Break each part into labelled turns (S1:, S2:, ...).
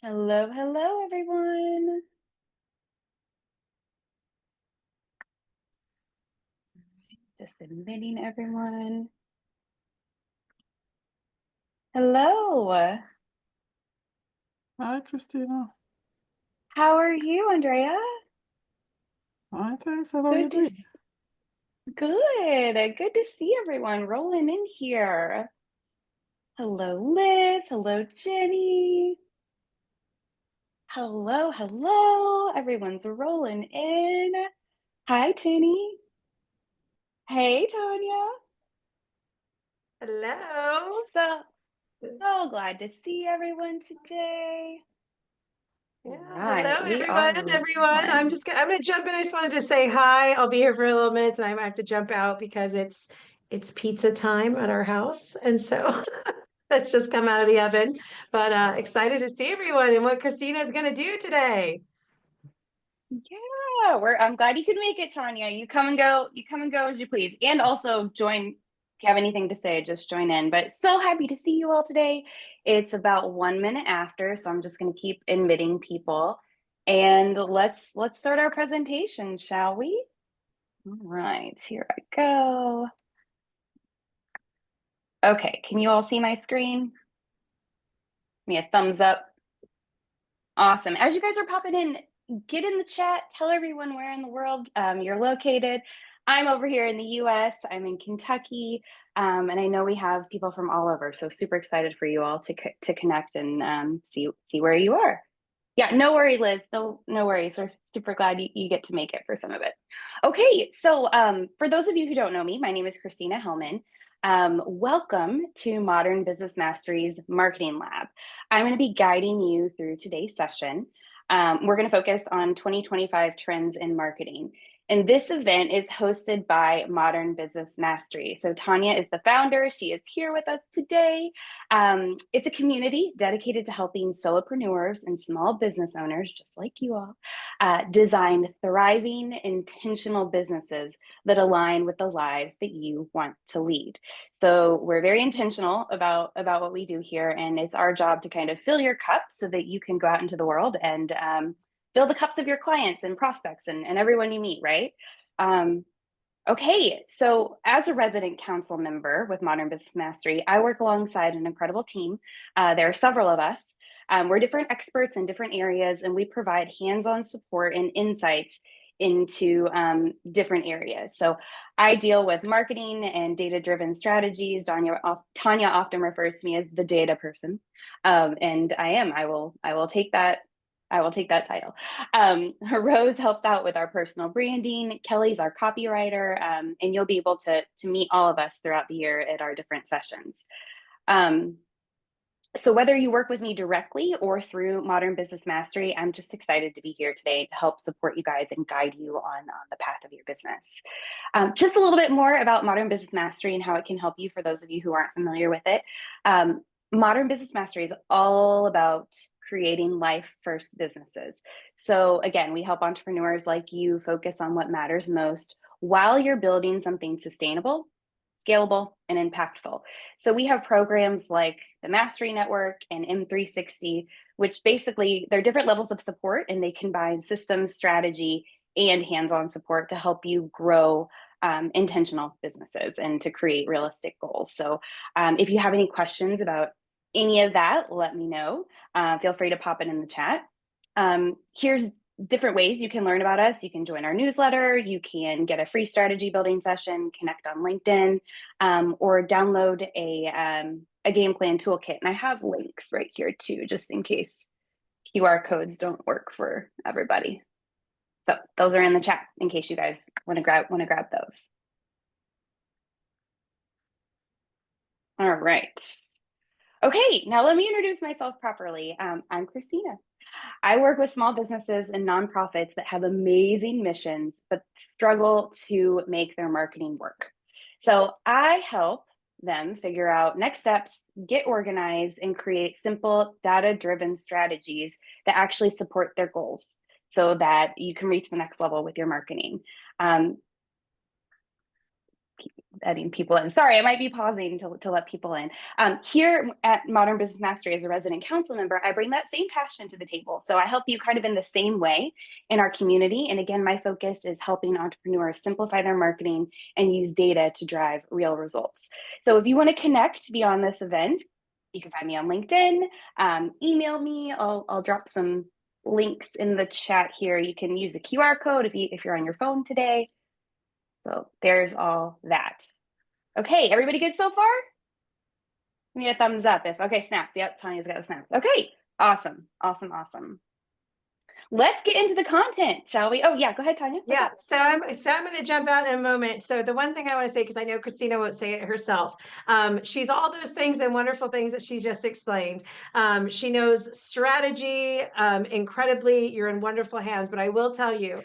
S1: Hello, hello, everyone. Just admitting everyone. Hello.
S2: Hi, Kristina.
S1: How are you, Andrea?
S2: Hi, thanks. How are you
S1: Good to
S2: doing?
S1: good to see everyone rolling in here. Hello, Liz. Hello, Jenny. Hello, hello. Everyone's rolling in. Hi, Tinny. Hey, Tanya.
S3: Hello.
S1: So, so glad to see everyone today.
S3: Yeah,
S1: All
S3: hello
S1: right, we are
S3: everyone.
S1: rolling.
S3: I'm gonna jump in. I just wanted to say hi. I'll be here for a little minutes and I might have to jump out because it's pizza time at our house. And so that's just come out of the oven. But excited to see everyone and what Christina is gonna do today.
S1: Yeah, I'm glad you could make it, Tanya. You come and go as you please. And also join if you have anything to say, just join in. But so happy to see you all today. It's about 1 minute after, so I'm just gonna keep admitting people. And let's start our presentation, shall we? All right, here I go. Okay, can you all see my screen? Give me a thumbs up. Awesome. As you guys are popping in, get in the chat, tell everyone where in the world you're located. I'm over here in the US, I'm in Kentucky, and I know we have people from all over, so super excited for you all to connect and see where you are. Yeah, no worry, Liz. No worries. We're super glad you get to make it for some of it. Okay, so for those of you who don't know me, my name is Kristina Hellmann. Welcome to Modern Business Mastery's Marketing Lab. I'm going to be guiding you through today's session. We're going to focus on 2025 trends in marketing. And this event is hosted by Modern Business Mastery. So Tanya is the founder. She is here with us today. It's a community dedicated to helping solopreneurs and small business owners, just like you all, design thriving, intentional businesses that align with the lives that you want to lead. So we're very intentional about what we do here, and it's our job to kind of fill your cup so that you can go out into the world and fill the cups of your clients and prospects and everyone you meet, right? Okay, so as a resident council member with Modern Business Mastery, I work alongside an incredible team. There are several of us. We're different experts in different areas, and we provide hands-on support and insights into different areas. So I deal with marketing and data-driven strategies. Tanya often refers to me as the data person, and I am. I will take that. I will take that title. Rose helps out with our personal branding. Kelly's our copywriter, and you'll be able to meet all of us throughout the year at our different sessions. So whether you work with me directly or through Modern Business Mastery, I'm just excited to be here today to help support you guys and guide you on the path of your business. Just a little bit more about Modern Business Mastery and how it can help you for those of you who aren't familiar with it. Modern Business Mastery is all about creating life first businesses. So again, we help entrepreneurs like you focus on what matters most while you're building something sustainable, scalable, and impactful. So we have programs like the Mastery Network and M360, which basically they're different levels of support and they combine systems, strategy, and hands-on support to help you grow intentional businesses and to create realistic goals. So if you have any questions about any of that, let me know. Feel free to pop it in the chat. Here's different ways you can learn about us. You can join our newsletter, you can get a free strategy building session, connect on LinkedIn, or download a game plan toolkit. And I have links right here too, just in case QR codes don't work for everybody. So those are in the chat in case you guys want to grab those. All right. Okay, now let me introduce myself properly. I'm Kristina. I work with small businesses and nonprofits that have amazing missions, but struggle to make their marketing work. So I help them figure out next steps, get organized, and create simple data-driven strategies that actually support their goals so that you can reach the next level with your marketing. letting people in. Sorry, I might be pausing to let people in. Here at Modern Business Mastery as a resident council member, I bring that same passion to the table. So I help you kind of in the same way in our community. And again, my focus is helping entrepreneurs simplify their marketing and use data to drive real results. So if you want to connect beyond this event, you can find me on LinkedIn, email me. I'll drop some links in the chat here. You can use a QR code if you're on your phone today. So there's all that. Okay, everybody good so far? Give me a thumbs up okay, snaps. Yep, Tanya's got the snaps. Okay, awesome. Let's get into the content, shall we? Oh yeah, go ahead, Tanya.
S3: Yeah, so I'm going to jump out in a moment. So the one thing I want to say, because I know Kristina won't say it herself, she's all those things and wonderful things that she just explained. She knows strategy incredibly. You're in wonderful hands, but I will tell you,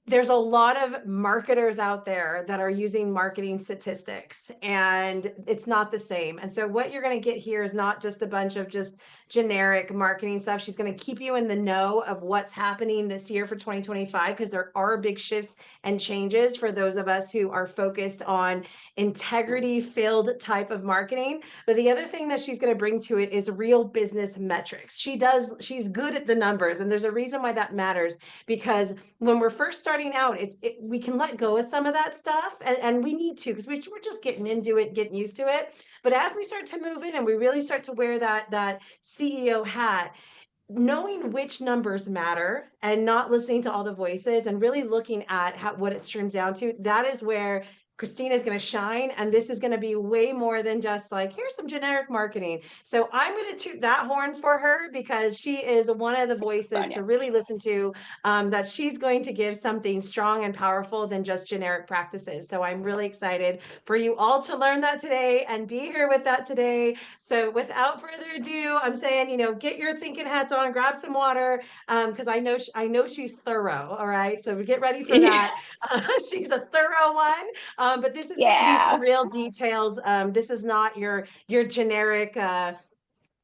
S3: there's a lot of marketers out there that are using marketing statistics, and it's not the same. And so what you're going to get here is not just a bunch of just generic marketing stuff. She's going to keep you in the know of what's happening this year for 2025, because there are big shifts and changes for those of us who are focused on integrity-filled type of marketing. But the other thing that she's going to bring to it is real business metrics. She's good at the numbers, and there's a reason why that matters, because when we're first starting out, we can let go of some of that stuff, and we need to, because we're just getting into it, getting used to it. But as we start to move in and we really start to wear that CEO hat, knowing which numbers matter and not listening to all the voices and really looking at what it streams down to, that is where Kristina is going to shine. And this is going to be way more than just like, here's some generic marketing. So I'm going to toot that horn for her, because she is one of the voices to really listen to, that she's going to give something strong and powerful than just generic practices. So I'm really excited for you all to learn that today and be here with that today. So without further ado, I'm saying, get your thinking hats on, grab some water, because I know she's thorough. All right. So get ready for that. She's a thorough one. But this is going to be some real details. This is not your generic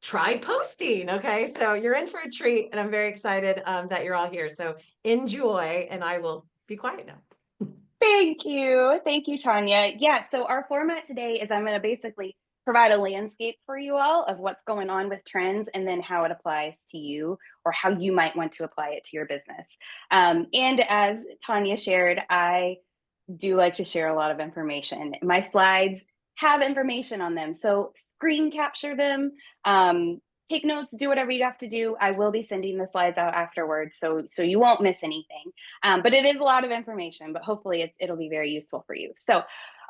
S3: try posting. Okay, so you're in for a treat, and I'm very excited that you're all here. So enjoy, and I will be quiet now.
S1: Thank you, Tanya. Yeah, so our format today is I'm going to basically provide a landscape for you all of what's going on with trends, and then how it applies to you, or how you might want to apply it to your business. And as Tanya shared, I do like to share a lot of information. My slides have information on them, so screen capture them, take notes, do whatever you have to do. I will be sending the slides out afterwards, so you won't miss anything. But it is a lot of information, but hopefully it'll be very useful for you. So,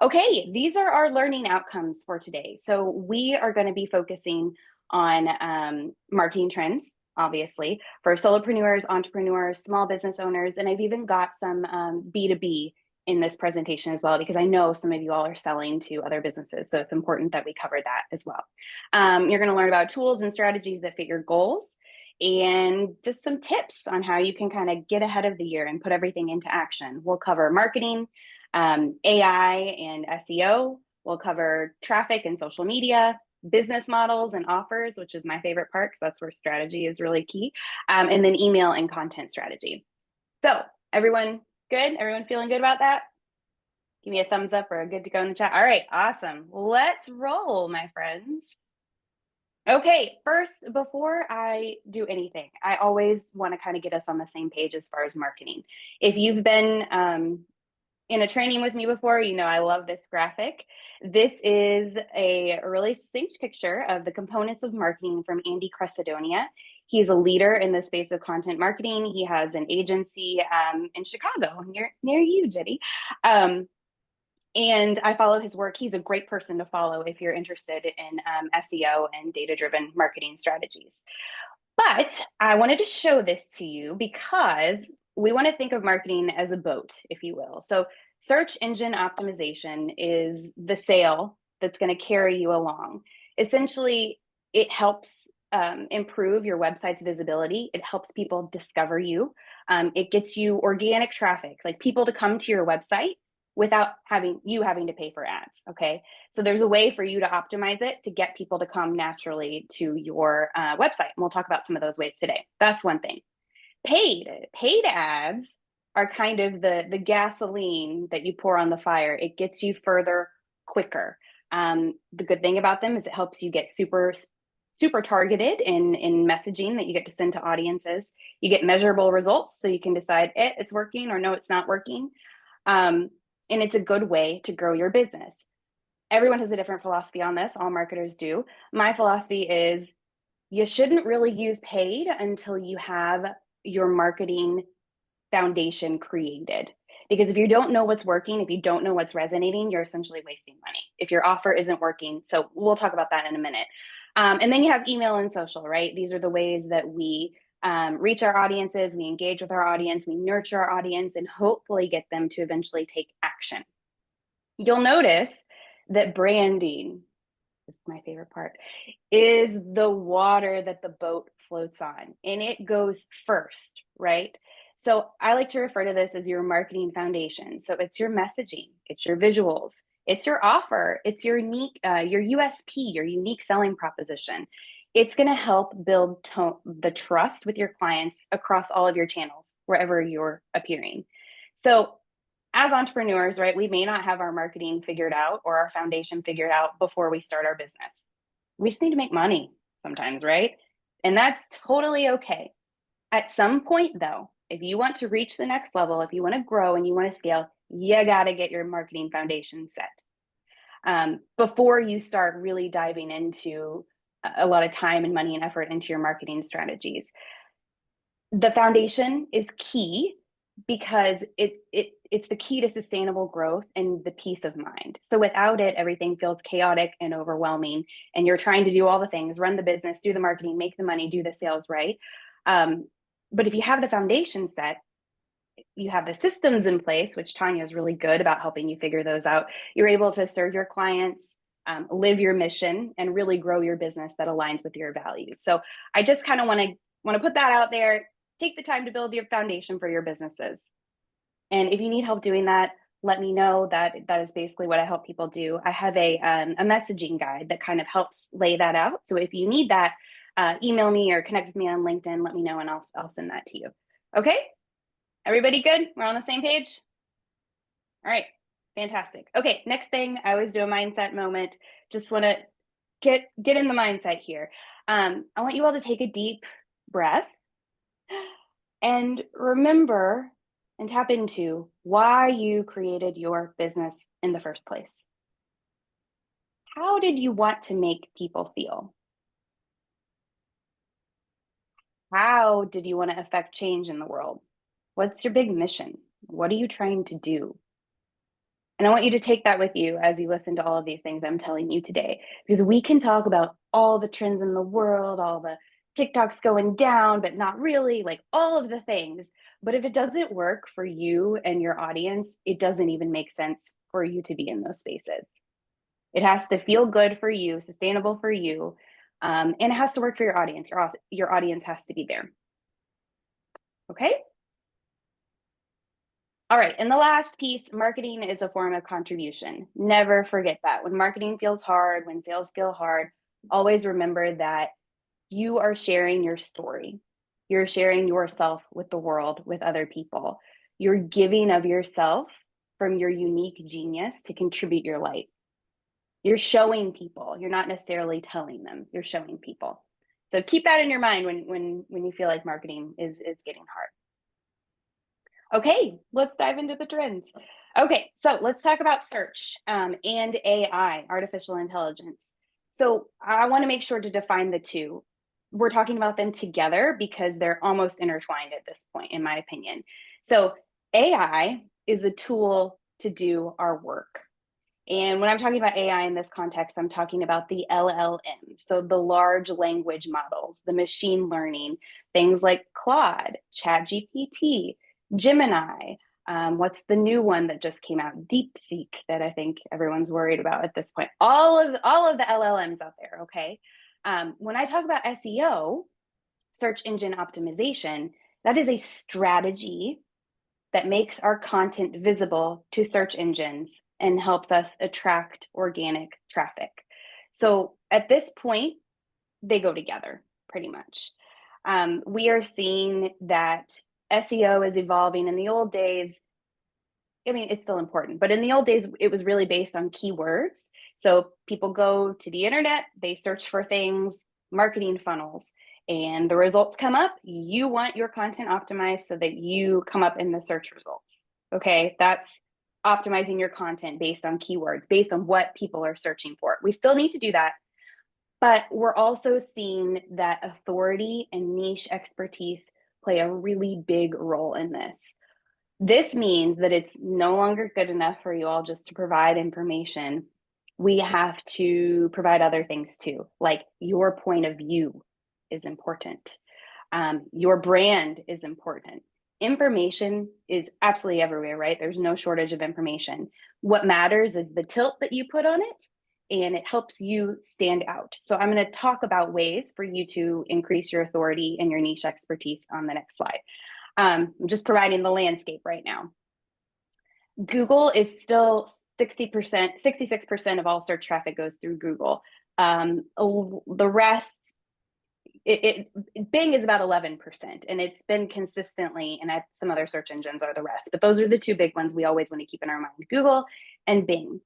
S1: okay, these are our learning outcomes for today. So we are going to be focusing on marketing trends, obviously, for solopreneurs, entrepreneurs, small business owners, and I've even got some B2B in this presentation as well, because I know some of you all are selling to other businesses. So it's important that we cover that as well. You're going to learn about tools and strategies that fit your goals, and just some tips on how you can kind of get ahead of the year and put everything into action. We'll cover marketing, AI and SEO. We'll cover traffic and social media, business models and offers, which is my favorite part, because that's where strategy is really key, and then email and content strategy. So everyone good? Everyone feeling good about that? Give me a thumbs up or a good to go in the chat. All right, awesome. Let's roll, my friends. Okay, first, before I do anything, I always want to kind of get us on the same page as far as marketing. If you've been in a training with me before, you know I love this graphic. This is a really succinct picture of the components of marketing from Andy Cresidonia. He's a leader in the space of content marketing. He has an agency in Chicago, near you, Jetty. And I follow his work. He's a great person to follow if you're interested in SEO and data-driven marketing strategies. But I wanted to show this to you because we want to think of marketing as a boat, if you will. So search engine optimization is the sail that's going to carry you along. Essentially, it helps improve your website's visibility. It helps people discover you. It gets you organic traffic, like people to come to your website without having to pay for ads. Okay, so there's a way for you to optimize it to get people to come naturally to your website. And we'll talk about some of those ways today. That's one thing. Paid ads are kind of the gasoline that you pour on the fire. It gets you further quicker. The good thing about them is it helps you get super targeted in messaging that you get to send to audiences. You get measurable results, so you can decide it's working or no, it's not working. And it's a good way to grow your business. Everyone has a different philosophy on this. All marketers do. My philosophy is you shouldn't really use paid until you have your marketing foundation created. Because if you don't know what's working, if you don't know what's resonating, you're essentially wasting money if your offer isn't working. So we'll talk about that in a minute. And then you have email and social, right? These are the ways that we reach our audiences, we engage with our audience, we nurture our audience, and hopefully get them to eventually take action. You'll notice that branding, this is my favorite part, is the water that the boat floats on, and it goes first, right? So I like to refer to this as your marketing foundation. So it's your messaging, it's your visuals, it's your offer, it's your unique, your USP, your unique selling proposition. It's going to help build the trust with your clients across all of your channels, wherever you're appearing. So as entrepreneurs, right, we may not have our marketing figured out or our foundation figured out before we start our business. We just need to make money sometimes, right? And that's totally okay. At some point, though, if you want to reach the next level, if you want to grow and you want to scale, you got to get your marketing foundation set before you start really diving into a lot of time and money and effort into your marketing strategies. The foundation is key because it's the key to sustainable growth and the peace of mind. So without it, everything feels chaotic and overwhelming, and you're trying to do all the things, run the business, do the marketing, make the money, do the sales, right? But if you have the foundation set, you have the systems in place, which Tanya is really good about helping you figure those out. You're able to serve your clients, live your mission, and really grow your business that aligns with your values. So I just kind of want to put that out there. Take the time to build your foundation for your businesses. And if you need help doing that, let me know. That is basically what I help people do. I have a messaging guide that kind of helps lay that out. So if you need that, email me or connect with me on LinkedIn, let me know and I'll send that to you. Okay? Everybody good? We're on the same page? All right, fantastic. Okay, next thing, I always do a mindset moment. Just want to get in the mindset here. I want you all to take a deep breath and remember and tap into why you created your business in the first place. How did you want to make people feel? How did you want to affect change in the world? What's your big mission? What are you trying to do? And I want you to take that with you as you listen to all of these things I'm telling you today, because we can talk about all the trends in the world, all the TikToks going down, but not really, like all of the things. But if it doesn't work for you and your audience, it doesn't even make sense for you to be in those spaces. It has to feel good for you, sustainable for you, and it has to work for your audience. Your audience has to be there. Okay? All right, and the last piece, marketing is a form of contribution. Never forget that. When marketing feels hard, when sales feel hard, always remember that you are sharing your story. You're sharing yourself with the world, with other people. You're giving of yourself from your unique genius to contribute your light. You're showing people. You're not necessarily telling them. You're showing people. So keep that in your mind when you feel like marketing is getting hard. Okay, let's dive into the trends. Okay, so let's talk about search and AI, artificial intelligence. So I want to make sure to define the two. We're talking about them together because they're almost intertwined at this point, in my opinion. So AI is a tool to do our work. And when I'm talking about AI in this context, I'm talking about the LLM, so the large language models, the machine learning, things like Claude, ChatGPT, Gemini, what's the new one that just came out, DeepSeek, that I think everyone's worried about at this point. All of the LLMs out there, okay? When I talk about SEO, search engine optimization, that is a strategy that makes our content visible to search engines and helps us attract organic traffic. So at this point, they go together pretty much. We are seeing that SEO is evolving. In the old days, I mean, it's still important, but in the old days, it was really based on keywords. So people go to the internet, they search for things, marketing funnels, and the results come up. You want your content optimized so that you come up in the search results. Okay, that's optimizing your content based on keywords, based on what people are searching for. We still need to do that, but we're also seeing that authority and niche expertise play a really big role in this. This means that it's no longer good enough for you all just to provide information. We have to provide other things too, like your point of view is important. Your brand is important. Information is absolutely everywhere, right? There's no shortage of information. What matters is the tilt that you put on it, and it helps you stand out. So I'm going to talk about ways for you to increase your authority and your niche expertise on the next slide. I'm just providing the landscape right now. Google is still 60%, 66% of all search traffic goes through Google. The rest, Bing is about 11%, and it's been consistently, and some other search engines are the rest, but those are the two big ones we always want to keep in our mind, Google and Bing.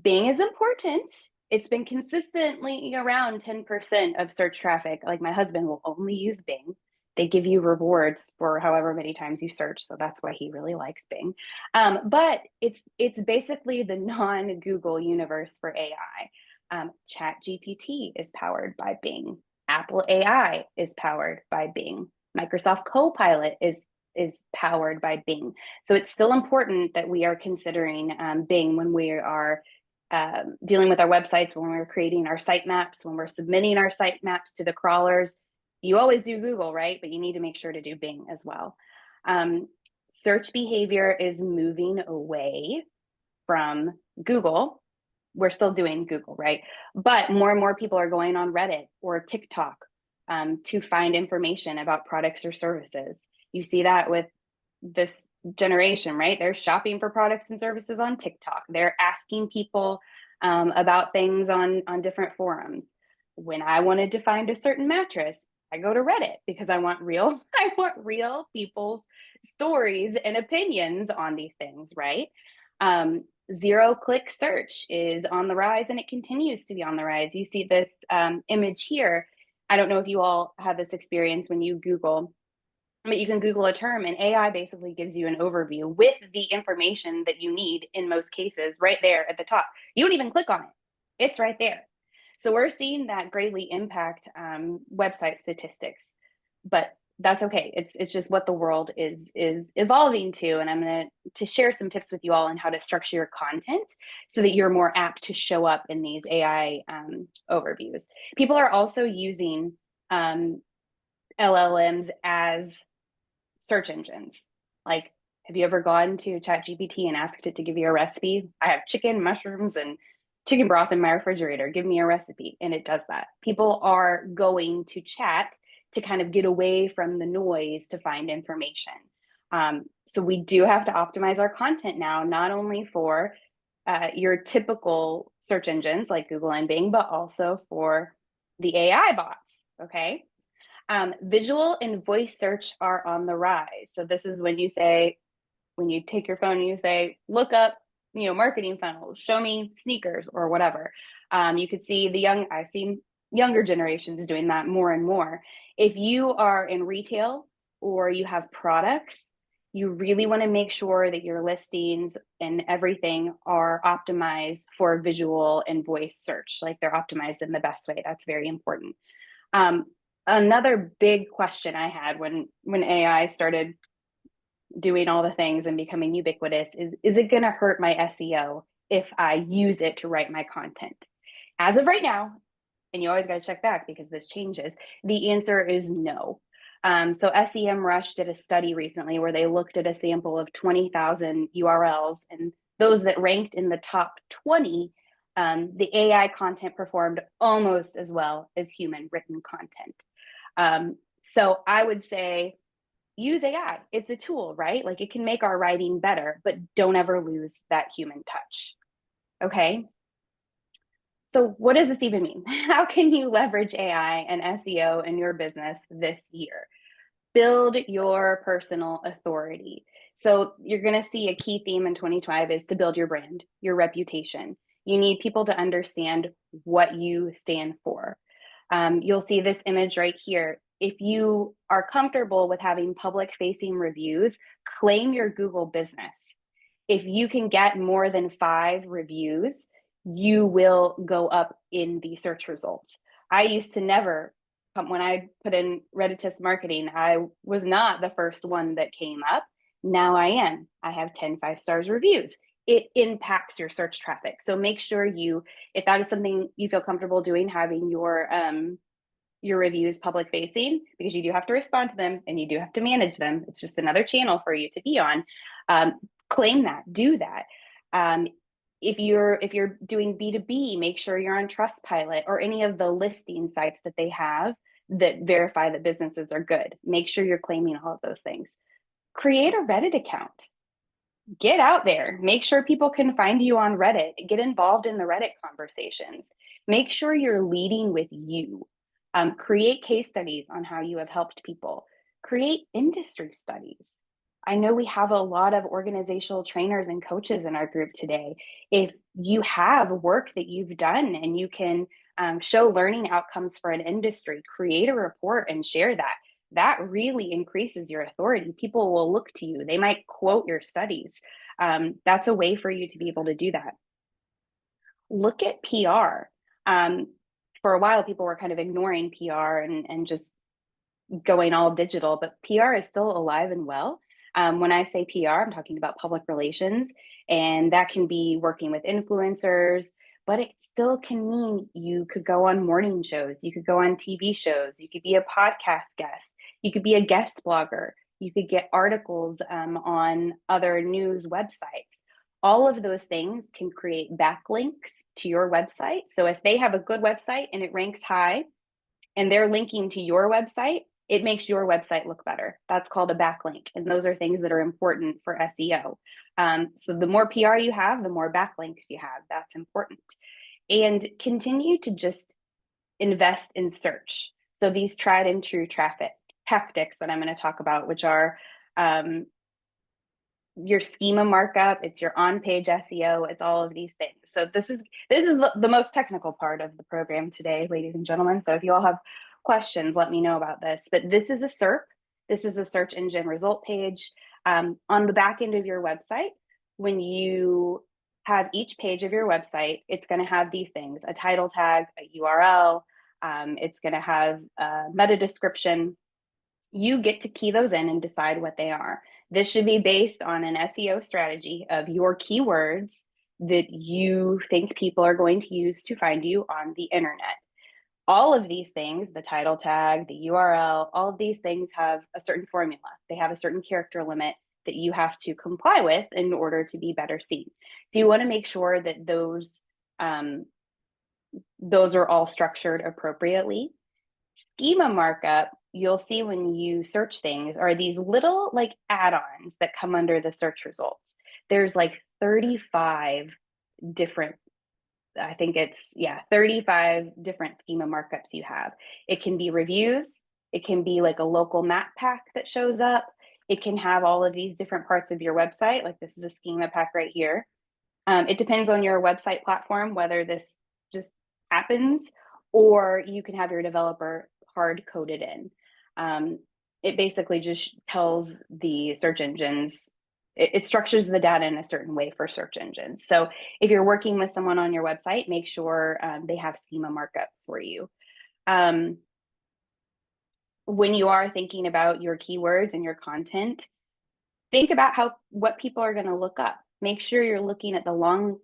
S1: Bing is important. It's been consistently around 10% of search traffic. Like my husband will only use Bing. They give you rewards for however many times you search, so that's why he really likes Bing. But it's basically the non-Google universe for AI. ChatGPT is powered by Bing. Apple AI is powered by Bing. Microsoft Copilot is powered by Bing. So it's still important that we are considering Bing when we are dealing with our websites, when we're creating our sitemaps, when we're submitting our sitemaps to the crawlers. You always do Google, right? But you need to make sure to do Bing as well. Search behavior is moving away from Google. We're still doing Google, right? But more and more people are going on Reddit or TikTok to find information about products or services. You see that with this generation, right? They're shopping for products and services on TikTok. They're asking people about things on different forums. When I wanted to find a certain mattress, I go to Reddit because I want real people's stories and opinions on these things, right? Zero-click search is on the rise, and it continues to be on the rise. You see this image here. I don't know if you all have this experience when you Google, but you can Google a term and AI basically gives you an overview with the information that you need in most cases right there at the top. You don't even click on it. It's right there. So we're seeing that greatly impact website statistics, but that's okay. It's just what the world is evolving to. And I'm going to share some tips with you all on how to structure your content so that you're more apt to show up in these AI overviews. People are also using LLMs as search engines. Like, have you ever gone to ChatGPT and asked it to give you a recipe? I have chicken, mushrooms, and chicken broth in my refrigerator. Give me a recipe. And it does that. People are going to chat to kind of get away from the noise to find information. So we do have to optimize our content now, not only for your typical search engines like Google and Bing, but also for the AI bots, okay? Visual and voice search are on the rise. So this is when you take your phone and you say, look up, marketing funnels, show me sneakers or whatever. You could see I've seen younger generations doing that more and more. If you are in retail or you have products, you really want to make sure that your listings and everything are optimized for visual and voice search, like they're optimized in the best way. That's very important. Another big question I had when AI started doing all the things and becoming ubiquitous is it going to hurt my SEO if I use it to write my content? As of right now, and you always got to check back because this changes, the answer is no. So SEMrush did a study recently where they looked at a sample of 20,000 URLs, and those that ranked in the top 20, the AI content performed almost as well as human written content. So I would say use AI. It's a tool, right? Like it can make our writing better, but don't ever lose that human touch. Okay. So what does this even mean? How can you leverage AI and SEO in your business this year? build your personal authority. So you're going to see a key theme in 2025 is to build your brand, your reputation. You need people to understand what you stand for. You'll see this image right here. If you are comfortable with having public facing reviews, claim your Google business. If you can get more than 5 reviews, you will go up in the search results. I used to never, when I put in Reditus Marketing, I was not the first one that came up. Now I am. I have 10 5-stars reviews. It impacts your search traffic. So make sure you, if that is something you feel comfortable doing, having your reviews public facing, because you do have to respond to them and you do have to manage them. It's just another channel for you to be on. Claim that, do that. If you're doing B2B, make sure you're on Trustpilot or any of the listing sites that they have that verify that businesses are good. Make sure you're claiming all of those things. Create a Reddit account. Get out there. Make sure people can find you on Reddit. Get involved in the Reddit conversations. Make sure you're leading with you. Create case studies on how you have helped people. Create industry studies. I know we have a lot of organizational trainers and coaches in our group today. If you have work that you've done and you can show learning outcomes for an industry, create a report and share that. That really increases your authority. People will look to you. They might quote your studies. That's a way for you to be able to do that. Look at PR. For a while, people were kind of ignoring PR and just going all digital, but PR is still alive and well. When I say PR, I'm talking about public relations, and that can be working with influencers, but it still can mean you could go on morning shows, you could go on TV shows, you could be a podcast guest, you could be a guest blogger, you could get articles on other news websites. All of those things can create backlinks to your website. So if they have a good website and it ranks high and they're linking to your website, it makes your website look better. That's called a backlink. And those are things that are important for SEO. So the more PR you have, the more backlinks you have. That's important. And continue to just invest in search. So these tried and true traffic tactics that I'm going to talk about, which are your schema markup, it's your on-page SEO, it's all of these things. So this is the most technical part of the program today, ladies and gentlemen. So if you all have questions, let me know about this. But this is a SERP. This is a search engine result page. On the back end of your website, when you have each page of your website, it's going to have these things: a title tag, a URL. It's going to have a meta description. You get to key those in and decide what they are. This should be based on an SEO strategy of your keywords that you think people are going to use to find you on the internet. All of these things, the title tag, the URL, all of these things have a certain formula. They have a certain character limit that you have to comply with in order to be better seen. So you want to make sure that those are all structured appropriately. Schema markup, you'll see when you search things, are these little like add-ons that come under the search results. There's like 35 different, I think it's, 35 different schema markups you have. It can be reviews. It can be like a local map pack that shows up. It can have all of these different parts of your website. Like this is a schema pack right here. It depends on your website platform, whether this just happens, or you can have your developer hard coded in. It basically just tells the search engines, it structures the data in a certain way for search engines. So if you're working with someone on your website, make sure they have schema markup for you. When you are thinking about your keywords and your content, think about what people are going to look up. Make sure you're looking at the long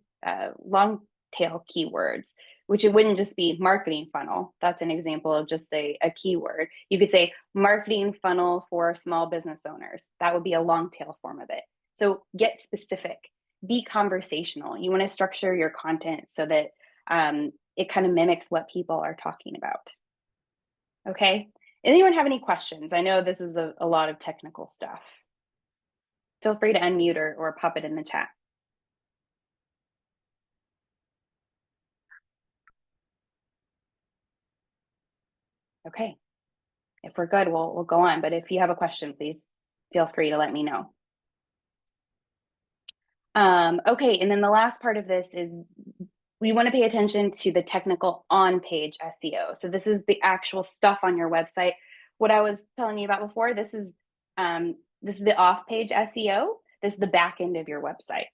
S1: tail keywords, which it wouldn't just be marketing funnel. That's an example of just a keyword. You could say marketing funnel for small business owners. That would be a long tail form of it. So get specific, be conversational. You want to structure your content so that it kind of mimics what people are talking about. Okay. Anyone have any questions? I know this is a lot of technical stuff. Feel free to unmute or pop it in the chat. Okay. if we're good, we'll go on. But if you have a question, please feel free to let me know. Okay, and then the last part of this is we want to pay attention to the technical on-page SEO. So this is the actual stuff on your website. What I was telling you about before, this is the off-page SEO. This is the back end of your website.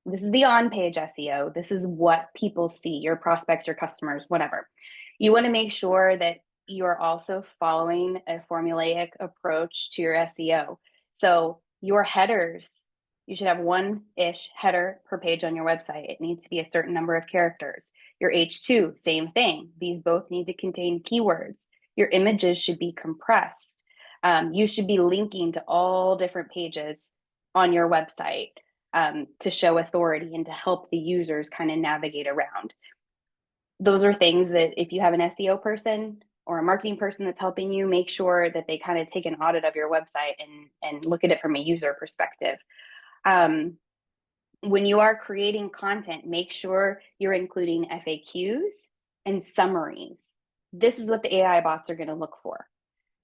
S1: This is the on-page SEO. This is what people see, your prospects, your customers, whatever. You want to make sure that you're also following a formulaic approach to your SEO. So your headers, you should have one-ish header per page on your website. It needs to be a certain number of characters. Your H2, same thing. These both need to contain keywords. Your images should be compressed. You should be linking to all different pages on your website to show authority and to help the users kind of navigate around. Those are things that if you have an SEO person or a marketing person that's helping you, make sure that they kind of take an audit of your website and look at it from a user perspective. When you are creating content, make sure you're including FAQs and summaries. This is what the AI bots are going to look for.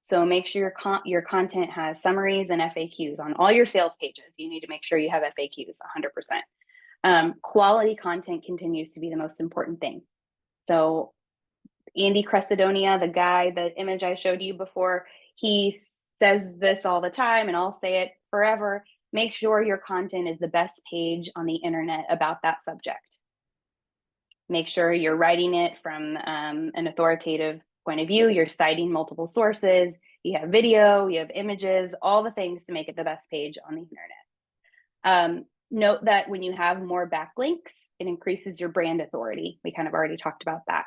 S1: So make sure your content has summaries and FAQs on all your sales pages. You need to make sure you have FAQs 100%. Quality content continues to be the most important thing. So Andy Cresidonia, the image I showed you before, he says this all the time, and I'll say it forever. Make sure your content is the best page on the internet about that subject. Make sure you're writing it from an authoritative point of view. You're citing multiple sources. You have video, you have images, all the things to make it the best page on the internet. Note that when you have more backlinks, it increases your brand authority. We kind of already talked about that.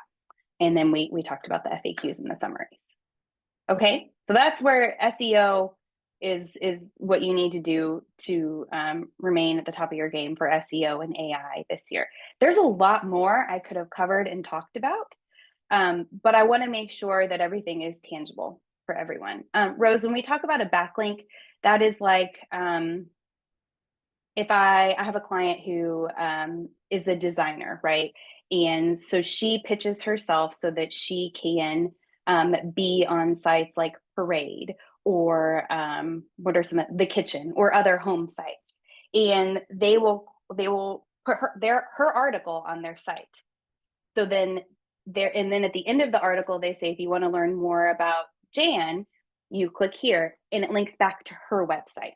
S1: And then we talked about the FAQs and the summaries. Okay, so that's where SEO is what you need to do to remain at the top of your game for SEO and AI this year. There's a lot more I could have covered and talked about, but I want to make sure that everything is tangible for everyone. Rose, when we talk about a backlink, that is like if I have a client who is a designer, right? And so she pitches herself so that she can be on sites like Parade or what are some of the Kitchen or other home sites, and they will put her article on their site. So then then at the end of the article, they say, if you want to learn more about Jan, you click here and it links back to her website.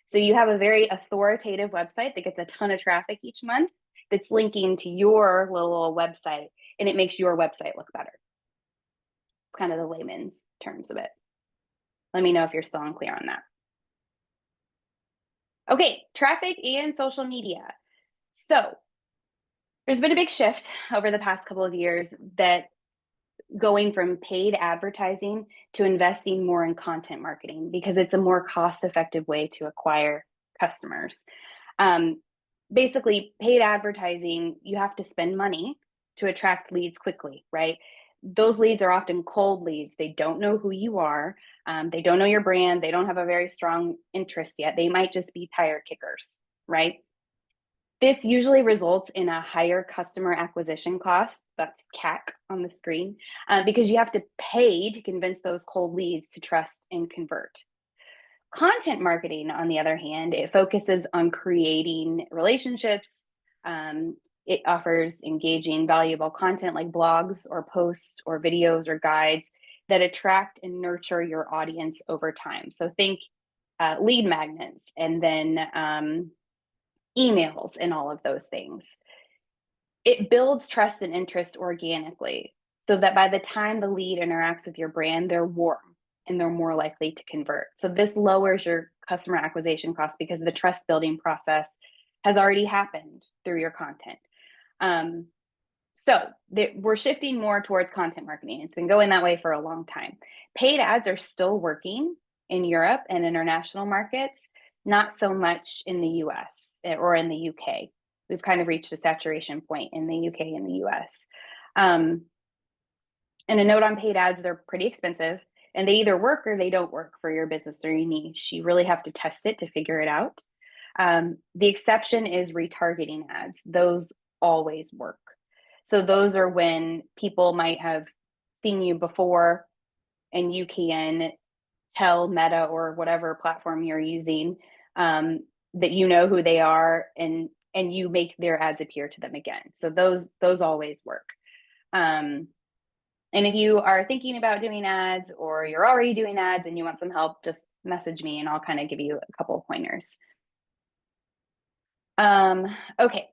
S1: So you have a very authoritative website that gets a ton of traffic each month that's linking to your little website, and it makes your website look better. It's kind of the layman's terms of it. Let me know if you're still unclear on that. Okay, traffic and social media. So there's been a big shift over the past couple of years that going from paid advertising to investing more in content marketing because it's a more cost-effective way to acquire customers. Basically, paid advertising, you have to spend money to attract leads quickly, right? Those leads are often cold leads. They don't know who you are. They don't know your brand. They don't have a very strong interest yet. They might just be tire kickers, right? This usually results in a higher customer acquisition cost, that's CAC on the screen, because you have to pay to convince those cold leads to trust and convert. Content marketing, on the other hand, it focuses on creating relationships. It offers engaging, valuable content like blogs or posts or videos or guides that attract and nurture your audience over time. So think lead magnets and then emails and all of those things. It builds trust and interest organically so that by the time the lead interacts with your brand, they're warm and they're more likely to convert. So this lowers your customer acquisition cost because the trust building process has already happened through your content. We're shifting more towards content marketing. It's been going that way for a long time. Paid ads are still working in Europe and international markets, not so much in the US or in the UK. We've kind of reached a saturation point in the UK and the US. And a note on paid ads, they're pretty expensive and they either work or they don't work for your business or your niche. You really have to test it to figure it out. The exception is retargeting ads. Those always work. So those are when people might have seen you before and you can tell Meta or whatever platform you're using that you know who they are, and you make their ads appear to them again. So those always work. And if you are thinking about doing ads, or you're already doing ads and you want some help, just message me and I'll kind of give you a couple of pointers. Okay.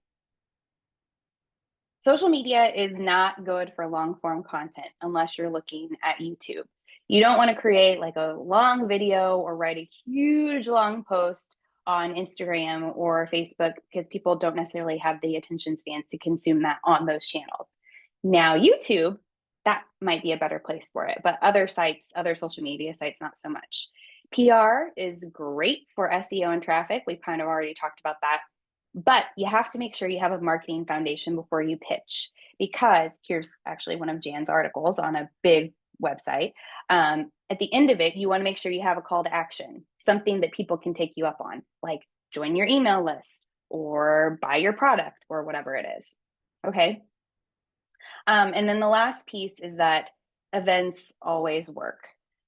S1: Social media is not good for long form content unless you're looking at YouTube. You don't want to create like a long video or write a huge long post on Instagram or Facebook, because people don't necessarily have the attention spans to consume that on those channels. Now, YouTube, that might be a better place for it, but other sites, other social media sites, not so much. PR is great for SEO and traffic. We've kind of already talked about that. But you have to make sure you have a marketing foundation before you pitch, because here's actually one of Jan's articles on a big website. At the end of it, you want to make sure you have a call to action, something that people can take you up on, like join your email list or buy your product or whatever it is. Okay. And then the last piece is that events always work.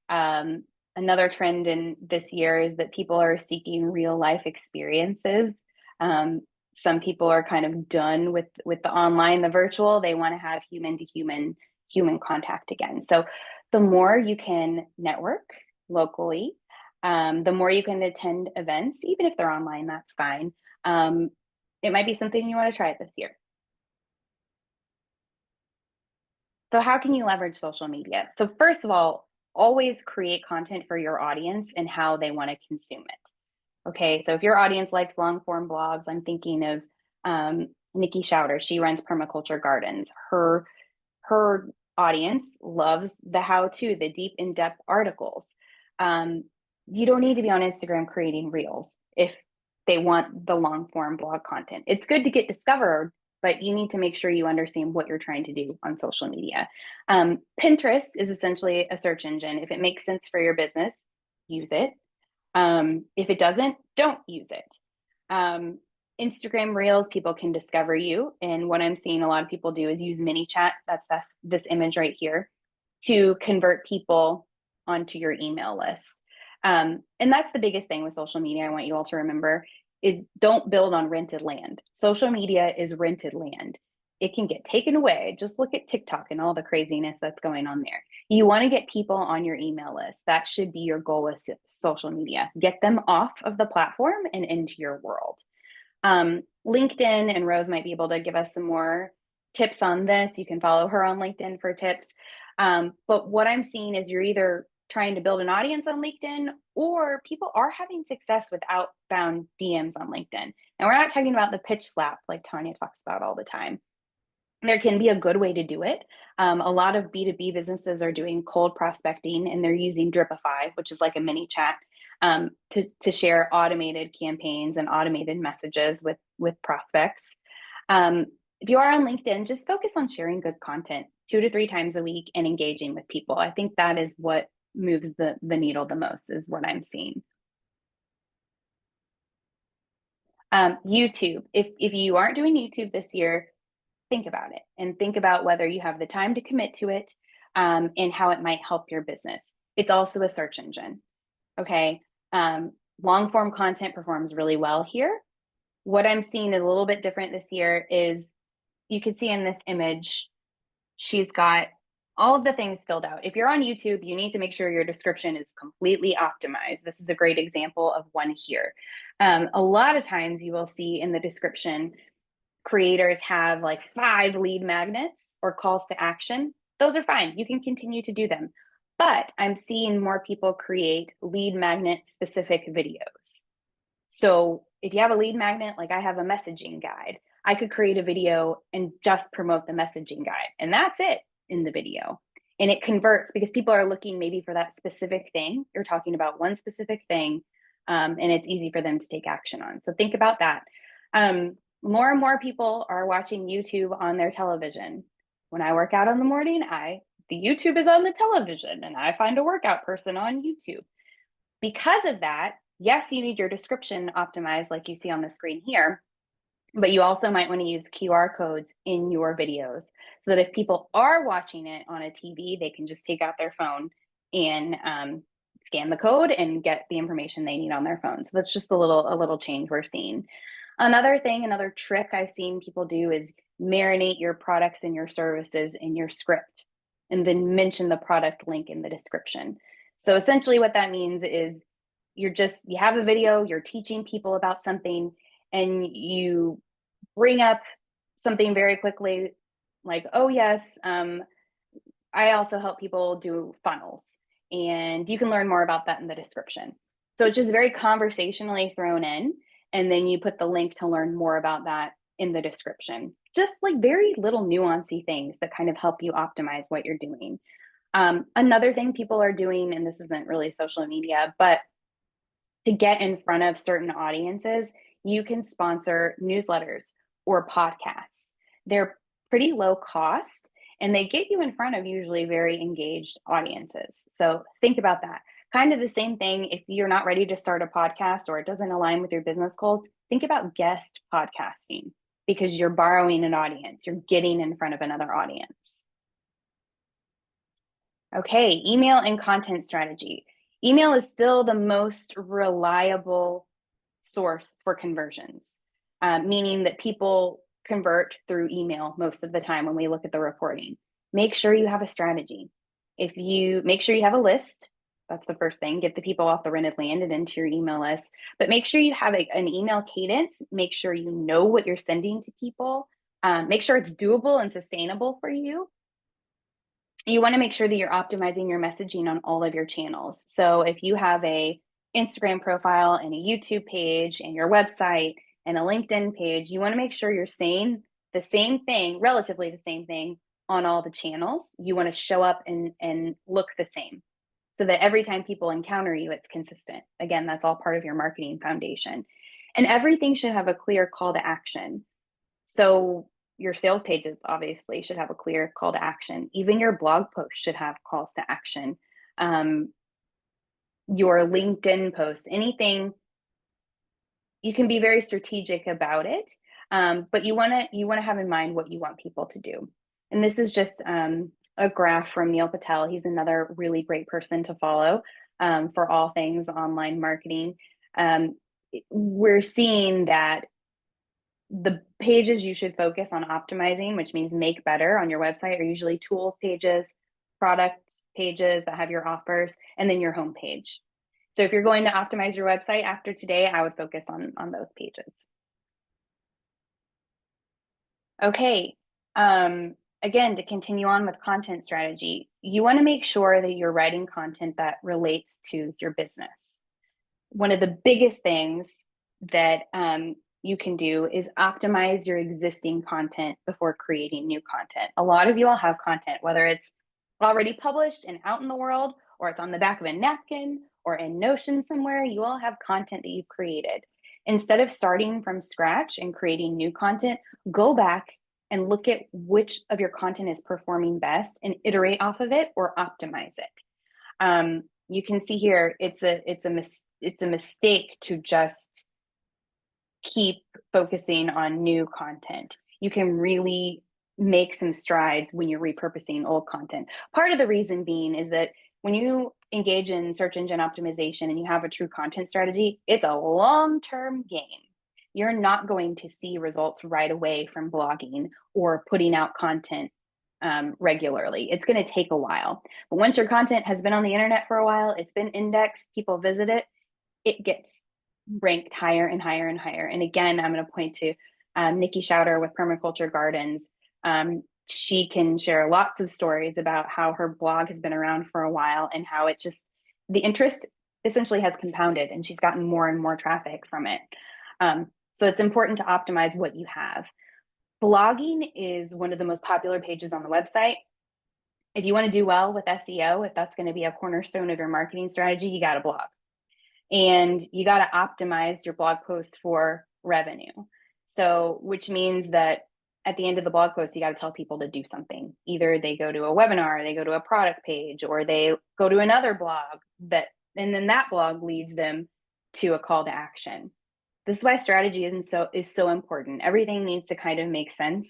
S1: Another trend in this year is that people are seeking real life experiences. Some people are kind of done with the online, the virtual. They want to have human to human contact again. So the more you can network locally, the more you can attend events, even if they're online, that's fine. It might be something you want to try it this year. So how can you leverage social media? So first of all, always create content for your audience and how they want to consume it. Okay, so if your audience likes long form blogs, I'm thinking of Nikki Schauder. She runs Permaculture Gardens. Her audience loves the how-to, the deep in-depth articles. You don't need to be on Instagram creating reels if they want the long form blog content. It's good to get discovered, but you need to make sure you understand what you're trying to do on social media. Pinterest is essentially a search engine. If it makes sense for your business, use it. If it doesn't, don't use it. Instagram Reels, people can discover you. And what I'm seeing a lot of people do is use mini chat, that's this image right here, to convert people onto your email list. And that's the biggest thing with social media I want you all to remember is don't build on rented land. Social media is rented land. It can get taken away. Just look at TikTok and all the craziness that's going on there. You want to get people on your email list. That should be your goal with social media. Get them off of the platform and into your world. LinkedIn, and Rose might be able to give us some more tips on this. You can follow her on LinkedIn for tips. But what I'm seeing is you're either trying to build an audience on LinkedIn, or people are having success with outbound DMs on LinkedIn. And we're not talking about the pitch slap like Tanya talks about all the time. There can be a good way to do it. A lot of B2B businesses are doing cold prospecting, and they're using Dripify, which is like a mini chat, to share automated campaigns and automated messages with prospects. If you are on LinkedIn, just focus on sharing good content 2 to 3 times a week and engaging with people. I think that is what moves the needle the most, is what I'm seeing. YouTube, if you aren't doing YouTube this year, think about it and think about whether you have the time to commit to it, and how it might help your business. It's also a search engine. Okay. Long form content performs really well here. What I'm seeing is a little bit different this year is you can see in this image, she's got all of the things filled out. If you're on YouTube, you need to make sure your description is completely optimized. This is a great example of one here. A lot of times you will see in the description, creators have like 5 lead magnets or calls to action. Those are fine. You can continue to do them. But I'm seeing more people create lead magnet specific videos. So if you have a lead magnet, like I have a messaging guide, I could create a video and just promote the messaging guide. And that's it in the video. And it converts because people are looking maybe for that specific thing. You're talking about one specific thing, and it's easy for them to take action on. So think about that. More and more people are watching YouTube on their television. When I work out in the morning, the YouTube is on the television, and I find a workout person on YouTube. Because of that, yes, you need your description optimized like you see on the screen here, but you also might want to use QR codes in your videos so that if people are watching it on a TV, they can just take out their phone and scan the code and get the information they need on their phone. So that's just a little change we're seeing. Another trick I've seen people do is marinate your products and your services in your script and then mention the product link in the description. So essentially what that means is you have a video, you're teaching people about something, and you bring up something very quickly like, oh yes, I also help people do funnels, and you can learn more about that in the description. So it's just very conversationally thrown in, and then you put the link to learn more about that in the description. Just like very little nuancy things that kind of help you optimize what you're doing. Another thing people are doing, and this isn't really social media, but to get in front of certain audiences, you can sponsor newsletters or podcasts. They're pretty low cost, and they get you in front of usually very engaged audiences. So think about that. Kind of the same thing if you're not ready to start a podcast or it doesn't align with your business goals, think about guest podcasting because you're borrowing an audience. You're getting in front of another audience. Okay, email and content strategy. Email is still the most reliable source for conversions, meaning that people convert through email most of the time when we look at the reporting. Make sure you have a strategy. If you make sure you have a list, that's the first thing, get the people off the rented land and into your email list, but make sure you have an email cadence, make sure you know what you're sending to people, make sure it's doable and sustainable for you. You want to make sure that you're optimizing your messaging on all of your channels. So if you have a Instagram profile and a YouTube page and your website and a LinkedIn page, you want to make sure you're saying the same thing, relatively the same thing on all the channels. You want to show up and look the same so that every time people encounter you, it's consistent. Again, that's all part of your marketing foundation. And everything should have a clear call to action. So your sales pages obviously should have a clear call to action. Even your blog posts should have calls to action. Your LinkedIn posts, anything, you can be very strategic about it, but you want to have in mind what you want people to do. And this is just a graph from Neil Patel. He's another really great person to follow for all things online marketing. We're seeing that the pages you should focus on optimizing, which means make better on your website, are usually tools pages, product pages that have your offers, and then your home page. So if you're going to optimize your website after today, I would focus on those pages. Okay, again, to continue on with content strategy, you want to make sure that you're writing content that relates to your business. One of the biggest things that you can do is optimize your existing content before creating new content. A lot of you all have content, whether it's already published and out in the world, or it's on the back of a napkin or in Notion somewhere, you all have content that you've created. Instead of starting from scratch and creating new content, go back and look at which of your content is performing best and iterate off of it or optimize it. You can see here, it's a mistake to just keep focusing on new content. You can really make some strides when you're repurposing old content. Part of the reason being is that when you engage in search engine optimization and you have a true content strategy, it's a long-term game. You're not going to see results right away from blogging or putting out content regularly. It's going to take a while. But once your content has been on the internet for a while, it's been indexed, people visit it, it gets ranked higher and higher and higher. And again, I'm going to point to Nikki Schauder with Permaculture Gardens. She can share lots of stories about how her blog has been around for a while and how it just, the interest essentially has compounded and she's gotten more and more traffic from it. So it's important to optimize what you have. Blogging is one of the most popular pages on the website. If you want to do well with SEO, if that's going to be a cornerstone of your marketing strategy, you got to blog. And you got to optimize your blog posts for revenue. So, which means that at the end of the blog post, you got to tell people to do something. Either they go to a webinar, they go to a product page, or they go to another blog and then that blog leads them to a call to action. This is why strategy is so important. Everything needs to kind of make sense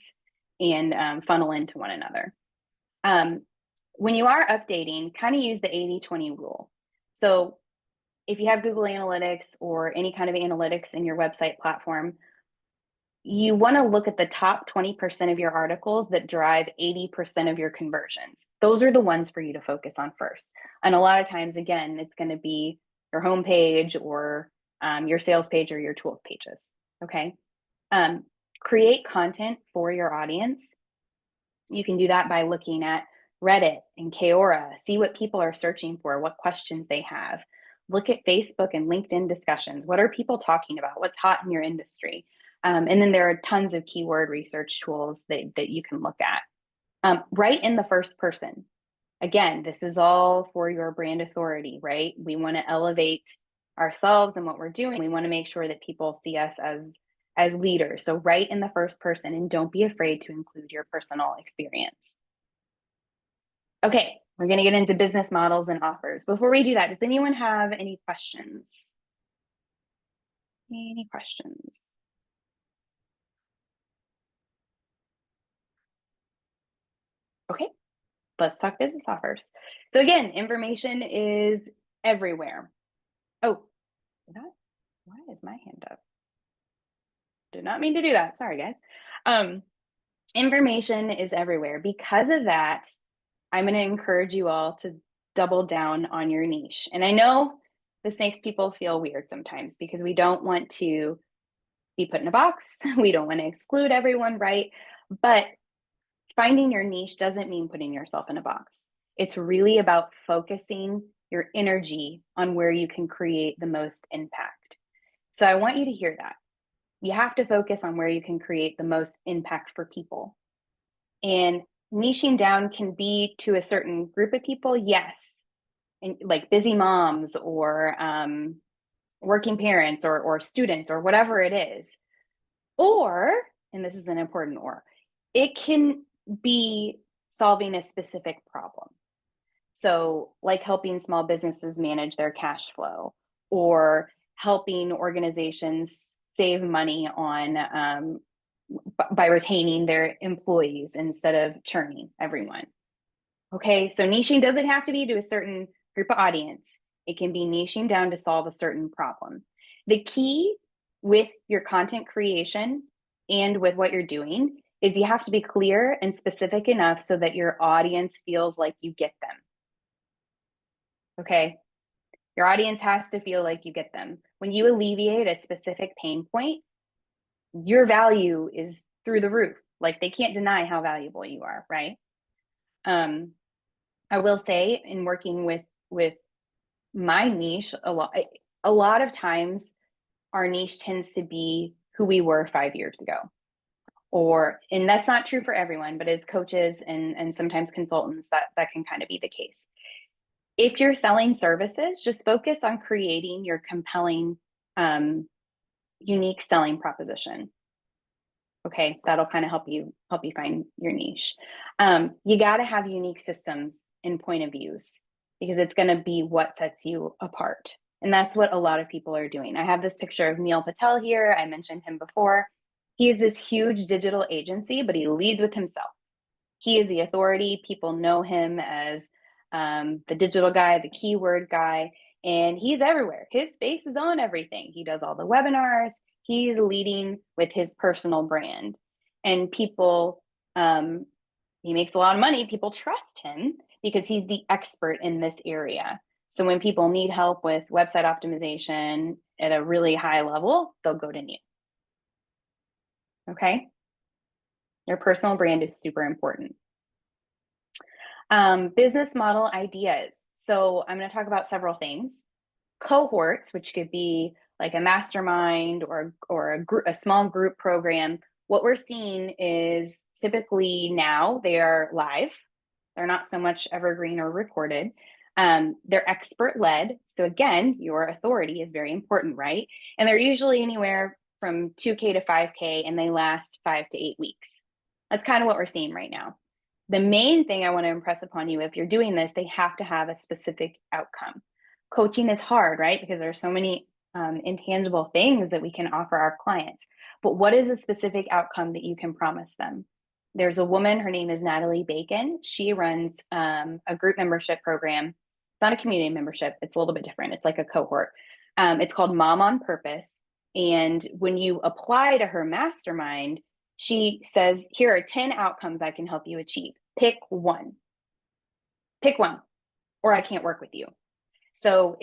S1: and funnel into one another. when you are updating, kind of use the 80-20 rule. So if you have Google Analytics or any kind of analytics in your website platform, you want to look at the top 20% of your articles that drive 80% of your conversions. Those are the ones for you to focus on first. And a lot of times, again, it's going to be your homepage or your sales page or your tools pages. Okay. Create content for your audience. You can do that by looking at Reddit and Quora, see what people are searching for, what questions they have. Look at Facebook and LinkedIn discussions. What are people talking about? What's hot in your industry? And then there are tons of keyword research tools that you can look at. Write in the first person. Again, this is all for your brand authority, right? We want to elevate ourselves and what we're doing. We want to make sure that people see us as leaders. So write in the first person and don't be afraid to include your personal experience. Okay, we're going to get into business models and offers. Before we do that, does anyone have any questions? Any questions? Okay, let's talk business offers. So again, information is everywhere. Oh, why is my hand up? Did not mean to do that. Sorry, guys. Information is everywhere. Because of that, I'm going to encourage you all to double down on your niche. And I know this makes people feel weird sometimes because we don't want to be put in a box. We don't want to exclude everyone, right? But finding your niche doesn't mean putting yourself in a box. It's really about focusing your energy on where you can create the most impact. So I want you to hear that. You have to focus on where you can create the most impact for people. And niching down can be to a certain group of people, yes. And like busy moms or working parents or students or whatever it is. Or, and this is an important or, it can be solving a specific problem. So like helping small businesses manage their cash flow or helping organizations save money on by retaining their employees instead of churning everyone. Okay, so niching doesn't have to be to a certain group of audience. It can be niching down to solve a certain problem. The key with your content creation and with what you're doing is you have to be clear and specific enough so that your audience feels like you get them. Okay, your audience has to feel like you get them. When you alleviate a specific pain point, your value is through the roof. Like they can't deny how valuable you are, right? I will say in working with my niche, a lot of times our niche tends to be who we were 5 years ago. And that's not true for everyone, but as coaches and sometimes consultants, that can kind of be the case. If you're selling services, just focus on creating your compelling, unique selling proposition. Okay, that'll kind of help you find your niche. You got to have unique systems and point of views because it's going to be what sets you apart. And that's what a lot of people are doing. I have this picture of Neil Patel here. I mentioned him before. He is this huge digital agency, but he leads with himself. He is the authority. People know him as the digital guy, the keyword guy, and he's everywhere. His face is on everything. He does all the webinars. He's leading with his personal brand. And people, he makes a lot of money. People trust him because he's the expert in this area. So when people need help with website optimization at a really high level, they'll go to Neil. Okay? Your personal brand is super important. Business model ideas. So I'm going to talk about several things. Cohorts, which could be like a mastermind or a small group program. What we're seeing is typically now they are live. They're not so much evergreen or recorded. They're expert led. So again, your authority is very important, right? And they're usually anywhere from 2K to 5K and they last 5 to 8 weeks. That's kind of what we're seeing right now. The main thing I want to impress upon you, if you're doing this, they have to have a specific outcome. Coaching is hard, right? Because there's so many intangible things that we can offer our clients. But what is a specific outcome that you can promise them? There's a woman, her name is Natalie Bacon. She runs a group membership program. It's not a community membership. It's a little bit different. It's like a cohort. It's called Mom on Purpose. And when you apply to her mastermind, she says, here are 10 outcomes I can help you achieve. Pick one. Pick one, or I can't work with you. So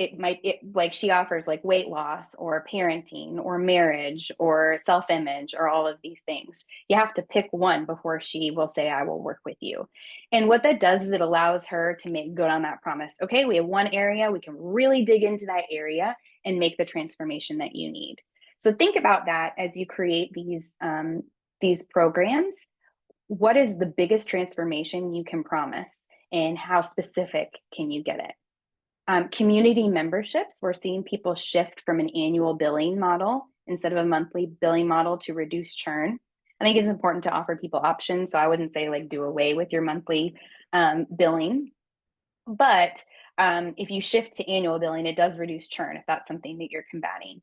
S1: like she offers like weight loss or parenting or marriage or self-image or all of these things. You have to pick one before she will say, I will work with you. And what that does is it allows her to go down that promise. Okay, we have one area, we can really dig into that area and make the transformation that you need. So think about that as you create these programs. What is the biggest transformation you can promise, and how specific can you get it? Community memberships, we're seeing people shift from an annual billing model instead of a monthly billing model to reduce churn. I think it's important to offer people options. So I wouldn't say like do away with your monthly billing. But if you shift to annual billing, it does reduce churn if that's something that you're combating.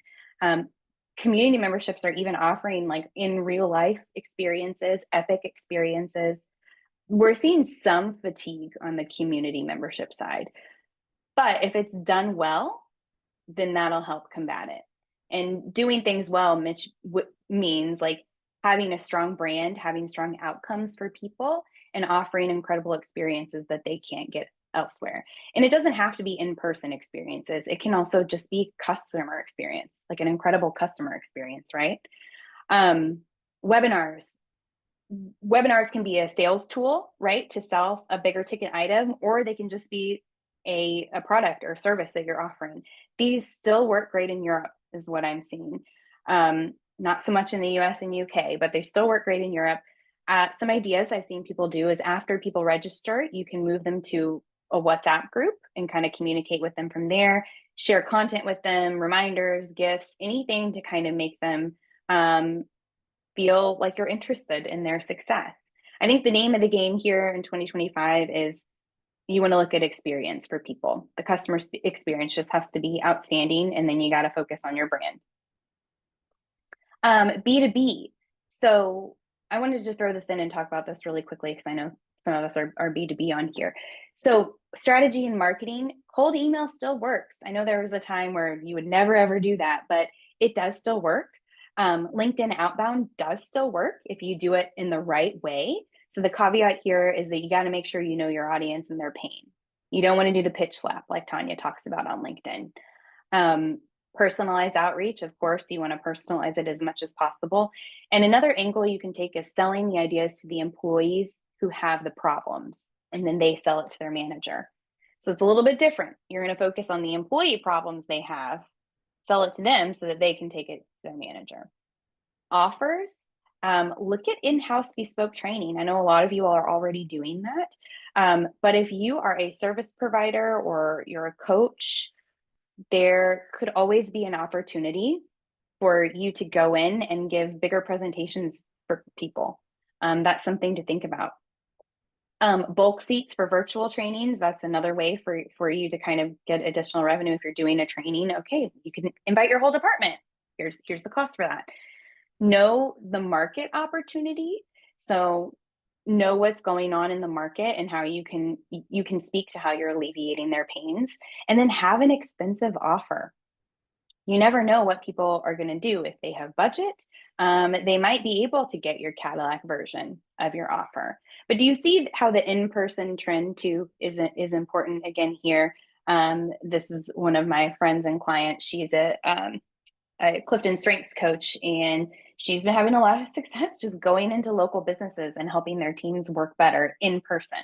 S1: Community memberships are even offering like in real life experiences, epic experiences. We're seeing some fatigue on the community membership side. But if it's done well, then that'll help combat it. And doing things well means like having a strong brand, having strong outcomes for people, and offering incredible experiences that they can't get elsewhere. And it doesn't have to be in-person experiences. It can also just be customer experience, like an incredible customer experience, right? Webinars. Webinars can be a sales tool, right, to sell a bigger ticket item, or they can just be a product or service that you're offering. These still work great in Europe, is what I'm seeing. Not so much in the US and UK, but they still work great in Europe. Some ideas I've seen people do is after people register, you can move them to a WhatsApp group and kind of communicate with them from there, share content with them, reminders, gifts, anything to kind of make them feel like you're interested in their success. I think the name of the game here in 2025 is you want to look at experience for people. The customer experience just has to be outstanding, and then you got to focus on your brand. B2B. So I wanted to throw this in and talk about this really quickly because I know some of us are B2B on here. So strategy and marketing, cold email still works. I know there was a time where you would never ever do that, but it does still work. LinkedIn outbound does still work if you do it in the right way. So the caveat here is that you got to make sure you know your audience and their pain. You don't want to do the pitch slap like Tanya talks about on LinkedIn. Personalized outreach, of course, you want to personalize it as much as possible. And another angle you can take is selling the ideas to the employees who have the problems, and then they sell it to their manager. So it's a little bit different. You're going to focus on the employee problems they have, sell it to them so that they can take it to their manager. Offers. Look at in-house bespoke training. I know a lot of you all are already doing that. But if you are a service provider or you're a coach, there could always be an opportunity for you to go in and give bigger presentations for people. That's something to think about. Bulk seats for virtual trainings. That's another way for you to kind of get additional revenue if you're doing a training. Okay, you can invite your whole department. Here's the cost for that. Know the market opportunity. So know what's going on in the market and how you can speak to how you're alleviating their pains, and then have an expensive offer. You never know what people are going to do. If they have budget, they might be able to get your Cadillac version of your offer. But do you see how the in-person trend too is important again here? This is one of my friends and clients. She's a Clifton Strengths coach, and she's been having a lot of success just going into local businesses and helping their teams work better in person.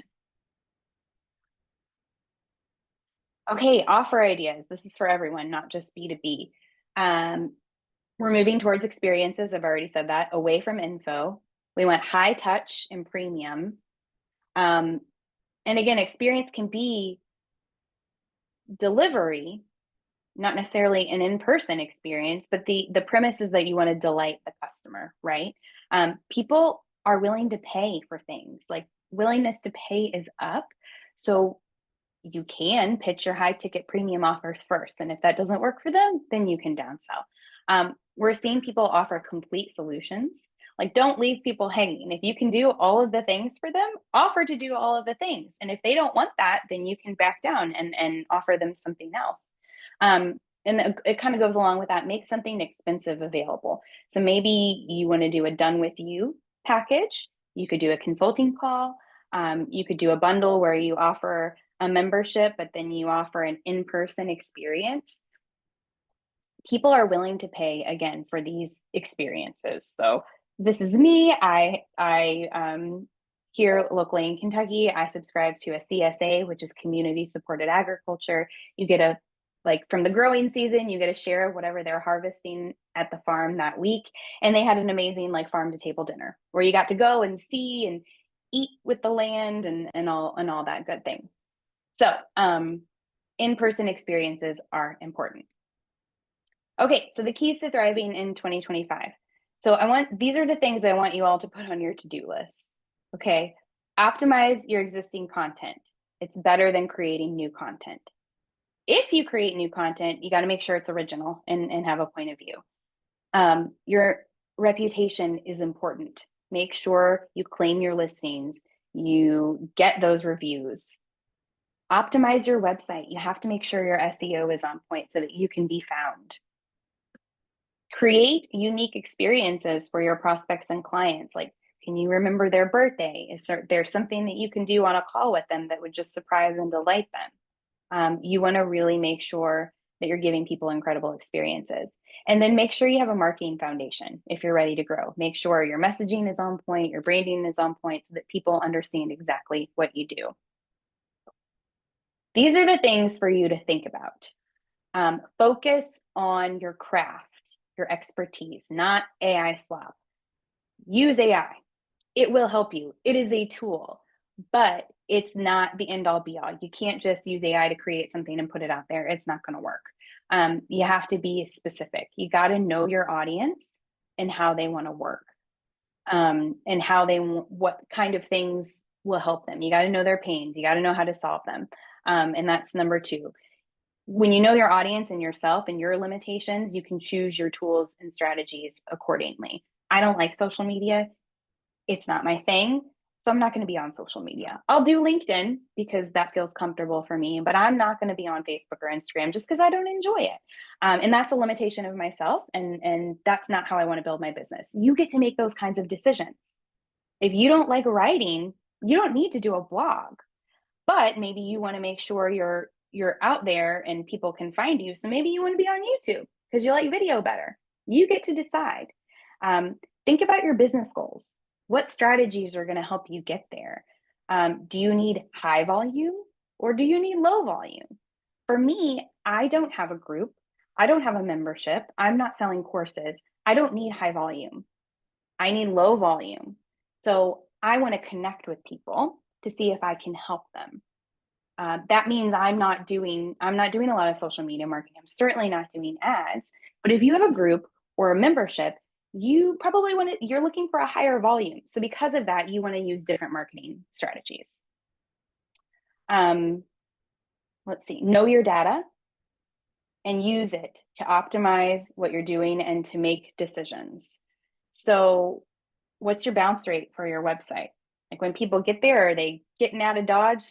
S1: Okay, offer ideas. This is for everyone, not just B2B. We're moving towards experiences. I've already said that. Away from info. We want high touch and premium. And again, experience can be delivery, not necessarily an in-person experience, but the premise is that you want to delight the customer, right? People are willing to pay for things. Like willingness to pay is up. So you can pitch your high ticket premium offers first. And if that doesn't work for them, then you can downsell. We're seeing people offer complete solutions. Like, don't leave people hanging. If you can do all of the things for them, offer to do all of the things. And if they don't want that, then you can back down and offer them something else. And it kind of goes along with that. Make something expensive available. So maybe you want to do a done with you package. You could do a consulting call. You could do a bundle where you offer a membership, but then you offer an in-person experience. People are willing to pay, again, for these experiences. So this is me. Here locally in Kentucky, I subscribe to a CSA, which is community supported agriculture. You get from the growing season, you get a share of whatever they're harvesting at the farm that week. And they had an amazing farm to table dinner where you got to go and see and eat with the land and all that good thing. So in-person experiences are important. Okay, so the keys to thriving in 2025. So these are the things that I want you all to put on your to-do list. Okay, optimize your existing content. It's better than creating new content. If you create new content, you got to make sure it's original and have a point of view. Your reputation is important. Make sure you claim your listings, you get those reviews. Optimize your website. You have to make sure your SEO is on point so that you can be found. Create unique experiences for your prospects and clients. Like, can you remember their birthday? Is there something that you can do on a call with them that would just surprise and delight them? You want to really make sure that you're giving people incredible experiences. And then make sure you have a marketing foundation if you're ready to grow. Make sure your messaging is on point, your branding is on point so that people understand exactly what you do. These are the things for you to think about. Focus on your craft, your expertise, not AI slop. Use AI. It will help you. It is a tool, but it's not the end all be all. You can't just use AI to create something and put it out there. It's not going to work. You have to be specific. You got to know your audience and how they want to work, and what kind of things will help them. You got to know their pains. You got to know how to solve them. And that's number 2. When you know your audience and yourself and your limitations, you can choose your tools and strategies accordingly. I don't like social media. It's not my thing. So I'm not going to be on social media. I'll do LinkedIn because that feels comfortable for me, but I'm not going to be on Facebook or Instagram just because I don't enjoy it. And that's a limitation of myself. And that's not how I want to build my business. You get to make those kinds of decisions. If you don't like writing, you don't need to do a blog, but maybe you want to make sure you're out there and people can find you. So maybe you want to be on YouTube because you like video better. You get to decide. Think about your business goals. What strategies are going to help you get there? Do you need high volume or do you need low volume? For me, I don't have a group. I don't have a membership. I'm not selling courses. I don't need high volume. I need low volume. So I want to connect with people to see if I can help them. That means I'm not doing a lot of social media marketing. I'm certainly not doing ads. But if you have a group or a membership, you probably you're looking for a higher volume. So because of that, you want to use different marketing strategies. Let's see, know your data and use it to optimize what you're doing and to make decisions. So what's your bounce rate for your website? Like when people get there, are they getting out of Dodge?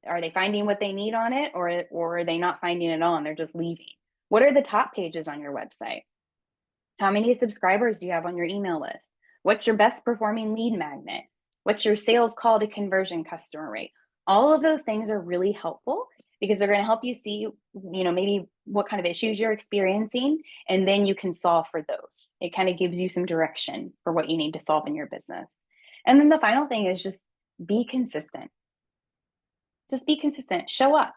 S1: Are they finding what they need on it, or are they not finding it all and they're just leaving? What are the top pages on your website? How many subscribers do you have on your email list? What's your best performing lead magnet? What's your sales call to conversion customer rate? All of those things are really helpful because they're going to help you see, maybe what kind of issues you're experiencing, and then you can solve for those. It kind of gives you some direction for what you need to solve in your business. And then the final thing is just be consistent. Just be consistent. Show up.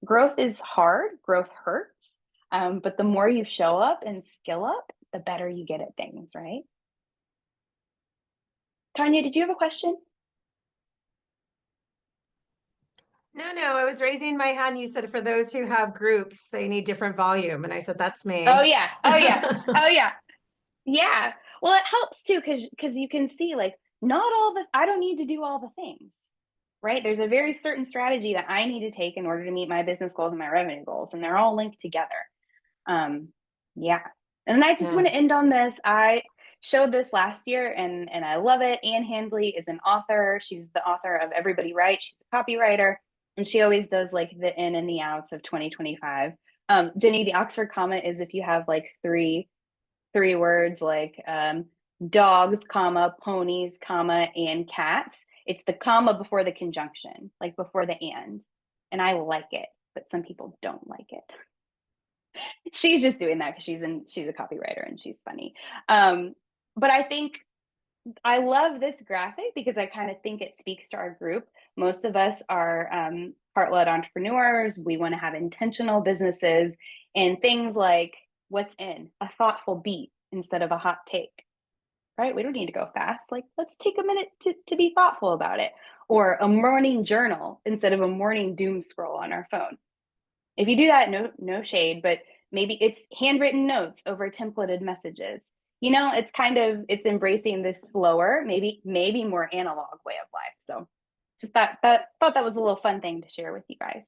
S1: Growth is hard. Growth hurts. But the more you show up and skill up, the better you get at things, right? Tanya, did you have a question?
S3: No, I was raising my hand. You said for those who have groups, they need different volume. And I said, that's me.
S1: Oh, yeah. Oh, yeah. Oh, yeah. Yeah. Well, it helps too, because you can see I don't need to do all the things, right? There's a very certain strategy that I need to take in order to meet my business goals and my revenue goals, and they're all linked together. Yeah. And then I just want to end on this. showed this last year and I love it. Anne Handley is an author. She's the author of Everybody Writes. She's a copywriter, and she always does like the in and the outs of 2025. Jenny, the Oxford comma is if you have like three words like dogs, comma, ponies, comma, and cats. It's the comma before the conjunction, like before the and. And I like it, but some people don't like it. She's just doing that because she's a copywriter and she's funny. But I think I love this graphic because I kind of think it speaks to our group. Most of us are heart-led entrepreneurs. We want to have intentional businesses, and things like what's in a thoughtful beat instead of a hot take, right? We don't need to go fast. Like, let's take a minute to be thoughtful about it. Or a morning journal instead of a morning doom scroll on our phone. If you do that, no shade, but maybe it's handwritten notes over templated messages. You know, it's embracing this slower, maybe more analog way of life. So just thought that was a little fun thing to share with you guys.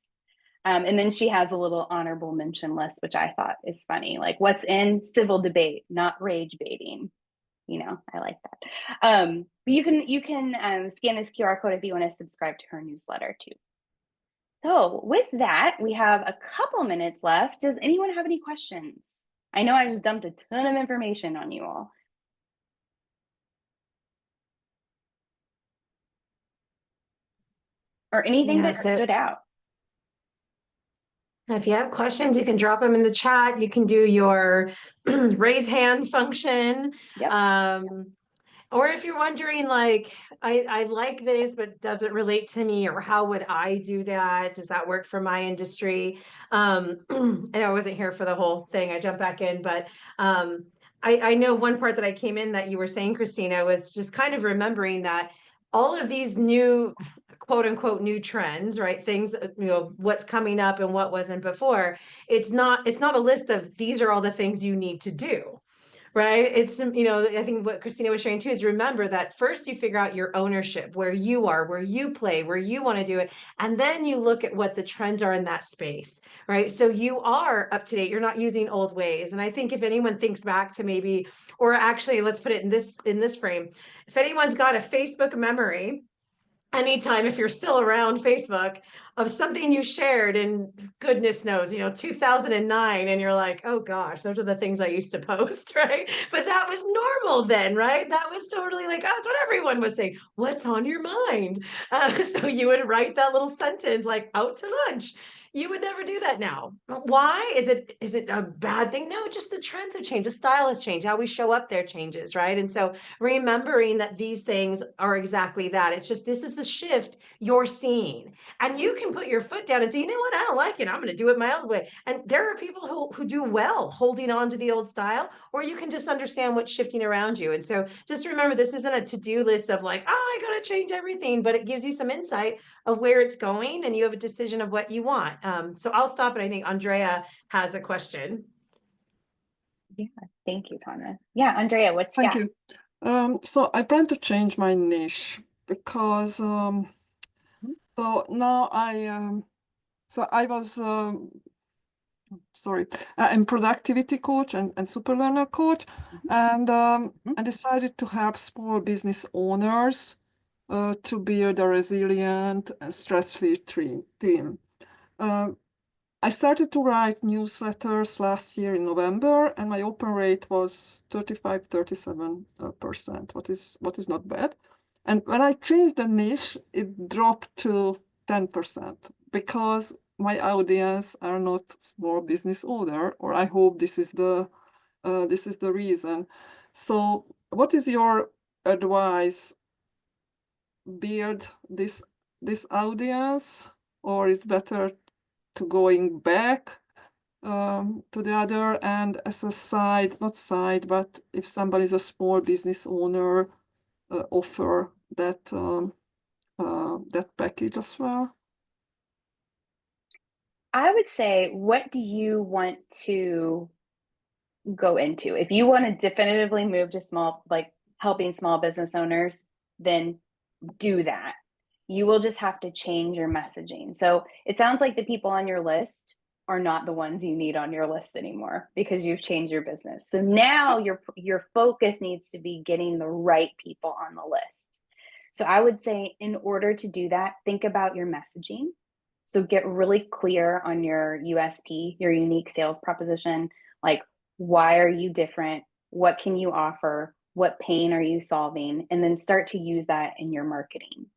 S1: And then she has a little honorable mention list, which I thought is funny. Like, what's in civil debate, not rage baiting. You know, I like that. But you can scan this QR code if you want to subscribe to her newsletter too. So with that, we have a couple minutes left. Does anyone have any questions? I know I just dumped a ton of information on you all. Or anything that stood out.
S3: If you have questions, you can drop them in the chat. You can do your raise hand function.
S1: Yep.
S3: Or if you're wondering, like, I like this, but does it relate to me? Or how would I do that? Does that work for my industry? And I wasn't here for the whole thing. I jumped back in, but I know one part that I came in that you were saying, Kristina, was just kind of remembering that all of these new quote unquote new trends, right? Things, you know, what's coming up and what wasn't before. It's not a list of these are all the things you need to do. Right. It's, you know, I think what Kristina was sharing too is remember that first you figure out your ownership, where you are, where you play, where you want to do it. And then you look at what the trends are in that space. Right. So you are up to date. You're not using old ways. And I think if anyone thinks back to maybe, or actually, let's put it in this frame, if anyone's got a Facebook memory, anytime if you're still around Facebook, of something you shared in goodness knows, you know, 2009, and you're like, oh gosh, those are the things I used to post, right? But that was normal then, right? That was totally like, oh, that's what everyone was saying. What's on your mind? So you would write that little sentence like out to lunch. You would never do that now. Why? Is it a bad thing? No, just the trends have changed. The style has changed. How we show up there changes, right? And so remembering that these things are exactly that. It's just, this is the shift you're seeing. And you can put your foot down and say, you know what, I don't like it. I'm going to do it my own way. And there are people who do well holding on to the old style, or you can just understand what's shifting around you. And so just remember, this isn't a to-do list of like, oh, I got to change everything, but it gives you some insight of where it's going, and you have a decision of what you want. So I'll stop, and I think Andrea has a question.
S1: Yeah, thank you, Tana. Yeah, Andrea, what you got?
S2: Thank you. So I plan to change my niche because so now I was I'm productivity coach and super learner coach, and I decided to help small business owners to build a resilient and stress-free team. I started to write newsletters last year in November, and my open rate was 35-37%, what is not bad. And when I changed the niche, it dropped to 10% because my audience are not small business owner, or I hope this is the reason. So, what is your advice? Build this audience, or it's better to going back to the other? And as a but if somebody is a small business owner, offer that that package as well.
S1: I would say, what do you want to go into? If you want to definitively move to helping small business owners, then do that. You will just have to change your messaging. So it sounds like the people on your list are not the ones you need on your list anymore because you've changed your business. So now your focus needs to be getting the right people on the list. So I would say in order to do that, think about your messaging. So get really clear on your USP, your unique sales proposition, like why are you different? What can you offer? What pain are you solving? And then start to use that in your marketing.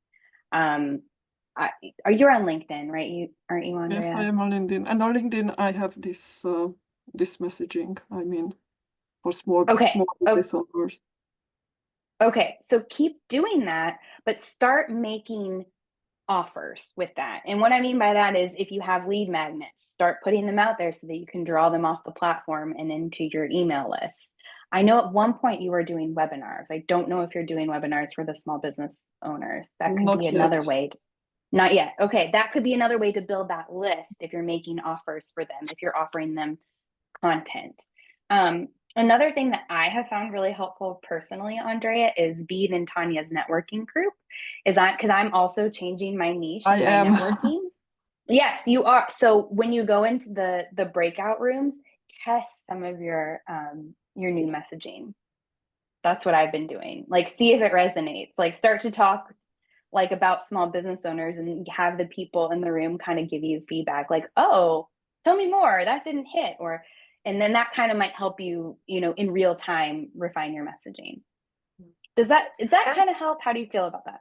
S1: You're on LinkedIn, right? Aren't you, Andrea?
S2: Yes, I am on LinkedIn. And on LinkedIn, I have this this messaging, I mean, for small business owners.
S1: Okay, so keep doing that, but start making offers with that. And what I mean by that is if you have lead magnets, start putting them out there so that you can draw them off the platform and into your email list. I know at one point you were doing webinars. I don't know if you're doing webinars for the small business owners. That could be another way. Not yet. Okay, that could be another way to build that list if you're making offers for them, if you're offering them content. Another thing that I have found really helpful personally, Andrea, is being in Tanya's networking group. Is that because I'm also changing my niche in my networking? Yes, you are. So when you go into the breakout rooms, test some of your new messaging. That's what I've been doing. Like, see if it resonates. Like, start to talk like about small business owners and have the people in the room kind of give you feedback. Like, oh, tell me more. That didn't hit. And then that kind of might help you, in real time, refine your messaging. Does that kind of help? How do you feel about that?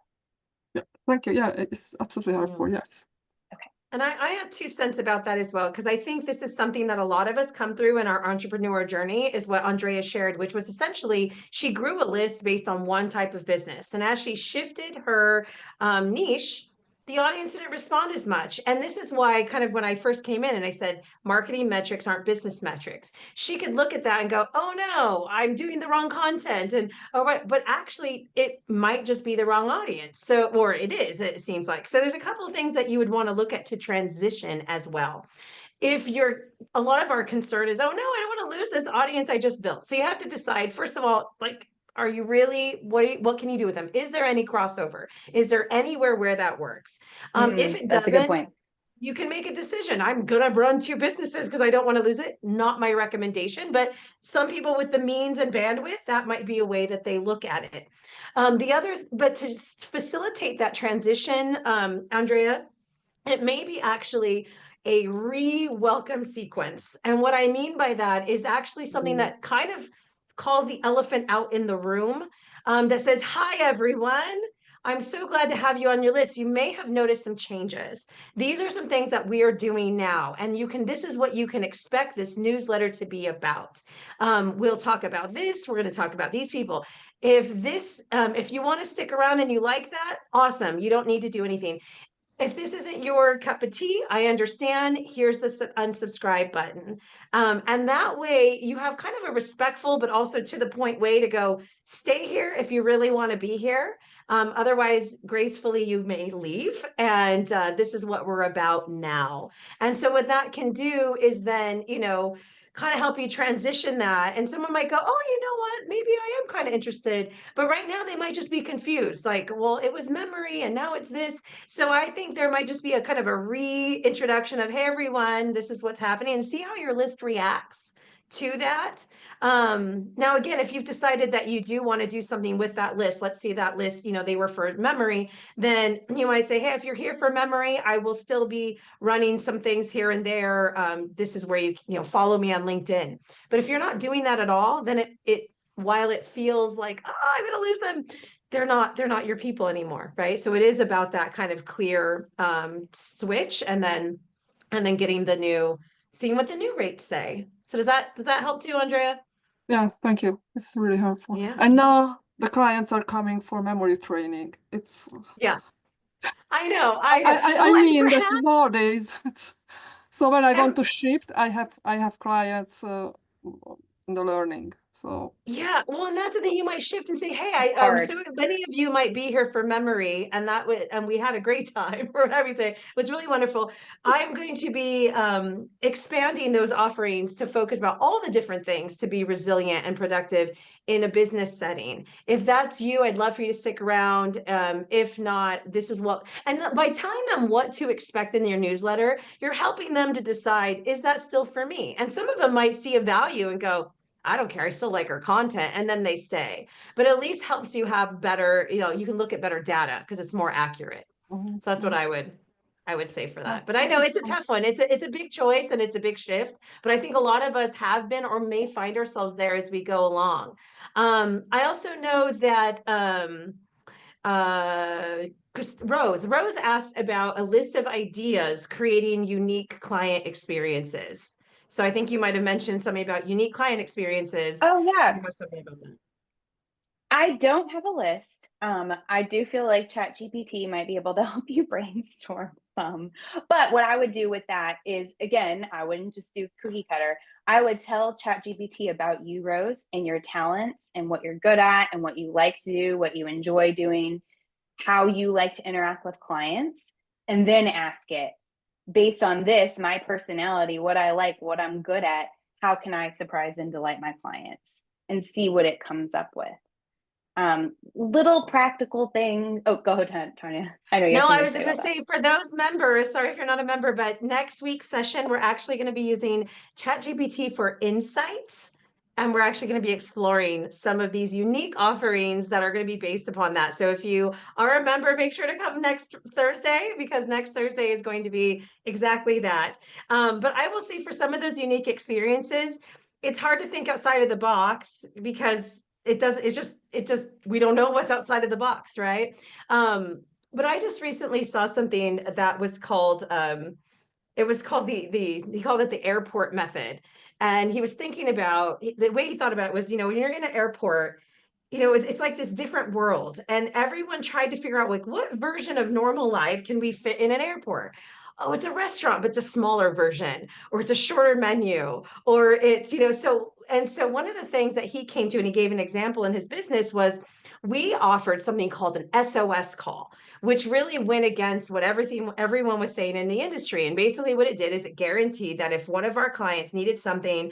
S2: Yeah, thank you. Yeah, it's absolutely helpful. Yes.
S1: Okay.
S3: And I have 2 cents about that as well, because I think this is something that a lot of us come through in our entrepreneur journey, is what Andrea shared, which was essentially she grew a list based on one type of business. And as she shifted her niche, the audience didn't respond as much. And this is why kind of when I first came in and I said, marketing metrics aren't business metrics. She could look at that and go, oh no, I'm doing the wrong content. And but actually it might just be the wrong audience. So, or it is, it seems like. So there's a couple of things that you would want to look at to transition as well. If a lot of our concern is, oh no, I don't want to lose this audience I just built. So you have to decide, first of all, like, are you really, what can you do with them? Is there any crossover? Is there anywhere where that works? If it
S1: that's a good
S3: doesn't,
S1: point.
S3: you can make a decision. I'm going to run 2 businesses because I don't want to lose it. Not my recommendation, but some people with the means and bandwidth, that might be a way that they look at it. But to facilitate that transition, Andrea, it may be actually a re-welcome sequence. And what I mean by that is actually something that kind of calls the elephant out in the room, that says, hi, everyone. I'm so glad to have you on your list. You may have noticed some changes. These are some things that we are doing now. And this is what you can expect this newsletter to be about. We'll talk about this. We're going to talk about these people. If you want to stick around and you like that, awesome. You don't need to do anything. If this isn't your cup of tea, I understand. Here's the unsubscribe button. And that way you have kind of a respectful, but also to the point way to go, stay here if you really want to be here. Otherwise, gracefully, you may leave. And this is what we're about now. And so what that can do is then, kind of help you transition that. And someone might go, oh, you know what? Maybe I am kind of interested. But right now they might just be confused. Like, well, it was memory and now it's this. So I think there might just be a kind of a reintroduction of, hey, everyone, this is what's happening, and see how your list reacts to that. Now, again, if you've decided that you do want to do something with that list, let's see that list, they were for memory, then you might say, hey, if you're here for memory, I will still be running some things here and there. This is where you follow me on LinkedIn. But if you're not doing that at all, then while it feels like, oh, I'm going to lose them, they're not your people anymore, right? So it is about that kind of clear switch, and then seeing what the new rates say. So does that help too, Andrea?
S2: Yeah, thank you. It's really helpful.
S3: Yeah.
S2: And now the clients are coming for memory training.
S3: Yeah. I know.
S2: I mean that nowadays. So when I want to shift, I have clients in the learning. So
S3: Yeah, well, and that's the thing, you might shift and say, hey,
S1: It's hard.
S3: so many of you might be here for memory, and that would, and we had a great time, or whatever you say. It was really wonderful. I'm going to be expanding those offerings to focus about all the different things to be resilient and productive in a business setting. If that's you, I'd love for you to stick around. If not, this is what, and by telling them what to expect in your newsletter, you're helping them to decide, is that still for me? And some of them might see a value and go, I don't care, I still like her content, and then they stay. But at least helps you have better, you can look at better data because it's more accurate.
S2: mhm,
S3: So that's what
S2: mhm.
S3: I would say for
S2: Yeah,
S3: that. But I
S2: thank
S3: know
S2: you
S3: it's a
S2: so
S3: tough one. It's a big choice and it's a big shift. But I think a lot of us have been or may find ourselves there as we go along. I also know that Rose asked about a list of ideas creating unique client experiences. So I think you might have mentioned something about unique client experiences.
S1: Oh
S3: Do
S1: yeah,
S3: you have something about that?
S1: I don't have a list. I do feel like ChatGPT might be able to help you brainstorm some. But what I would do with that is, again, I wouldn't just do cookie cutter. I would tell ChatGPT about you, Rose, and your talents and what you're good at and what you like to do, what you enjoy doing, how you like to interact with clients, and then ask it, based on this, my personality, what I like, what I'm good at, how can I surprise and delight my clients, and see what it comes up with. Little practical things. Oh, go ahead, Tanya. I know you have
S3: No, I
S1: something to
S3: was
S1: say
S3: going
S1: about
S3: to
S1: that.
S3: say for those members, sorry if you're not a member, but next week's session, we're actually going to be using ChatGPT for insights. And we're actually going to be exploring some of these unique offerings that are going to be based upon that. So if you are a member, make sure to come next Thursday, because next Thursday is going to be exactly that. But I will say for some of those unique experiences, it's hard to think outside of the box because we don't know what's outside of the box, right? But I just recently saw something that was called it was called he called it the airport method. And he was thinking about the way he thought about it was, when you're in an airport, it's like this different world. And everyone tried to figure out like what version of normal life can we fit in an airport? Oh, it's a restaurant, but it's a smaller version, or it's a shorter menu, or it's, so one of the things that he came to and he gave an example in his business was we offered something called an SOS call, which really went against what everyone was saying in the industry. And basically what it did is it guaranteed that if one of our clients needed something,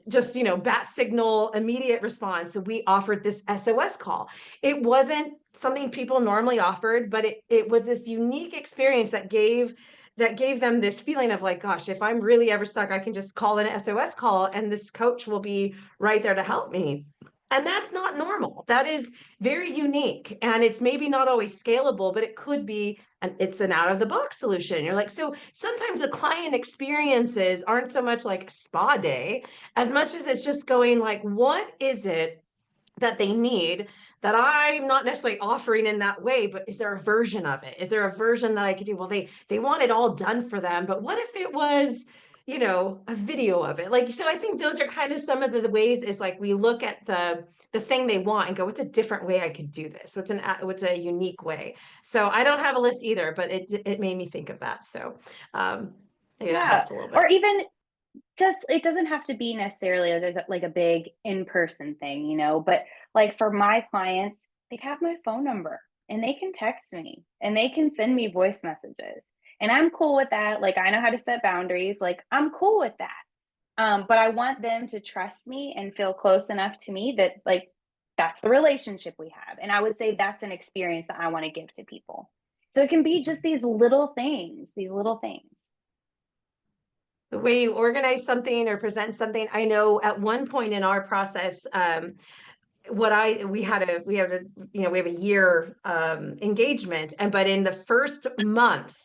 S3: just, bat signal, immediate response, so we offered this SOS call. It wasn't something people normally offered, but it was this unique experience that gave them this feeling of like, gosh, if I'm really ever stuck, I can just call an SOS call and this coach will be right there to help me. And that's not normal. That is very unique. And it's maybe not always scalable, but it could be, it's an out of the box solution. You're like, so sometimes the client experiences aren't so much like spa day as much as it's just going like, what is it that they need that I'm not necessarily offering in that way, but is there a version of it? Is there a version that I could do? Well, they want it all done for them, but what if it was, a video of it? Like, so I think those are kind of some of the ways is like we look at the thing they want and go, what's a different way I could do this? What's a unique way? So I don't have a list either, but it made me think of that. So maybe that
S1: Yeah.
S3: helps a little bit.
S1: Or even just, it doesn't have to be necessarily like a big in-person thing, but like for my clients, they have my phone number and they can text me and they can send me voice messages. And I'm cool with that. Like, I know how to set boundaries. Like, I'm cool with that. But I want them to trust me and feel close enough to me that like that's the relationship we have. And I would say that's an experience that I want to give to people. So it can be just these little things,
S3: The way you organize something or present something. I know at one point in our process, we have a year engagement, but in the first month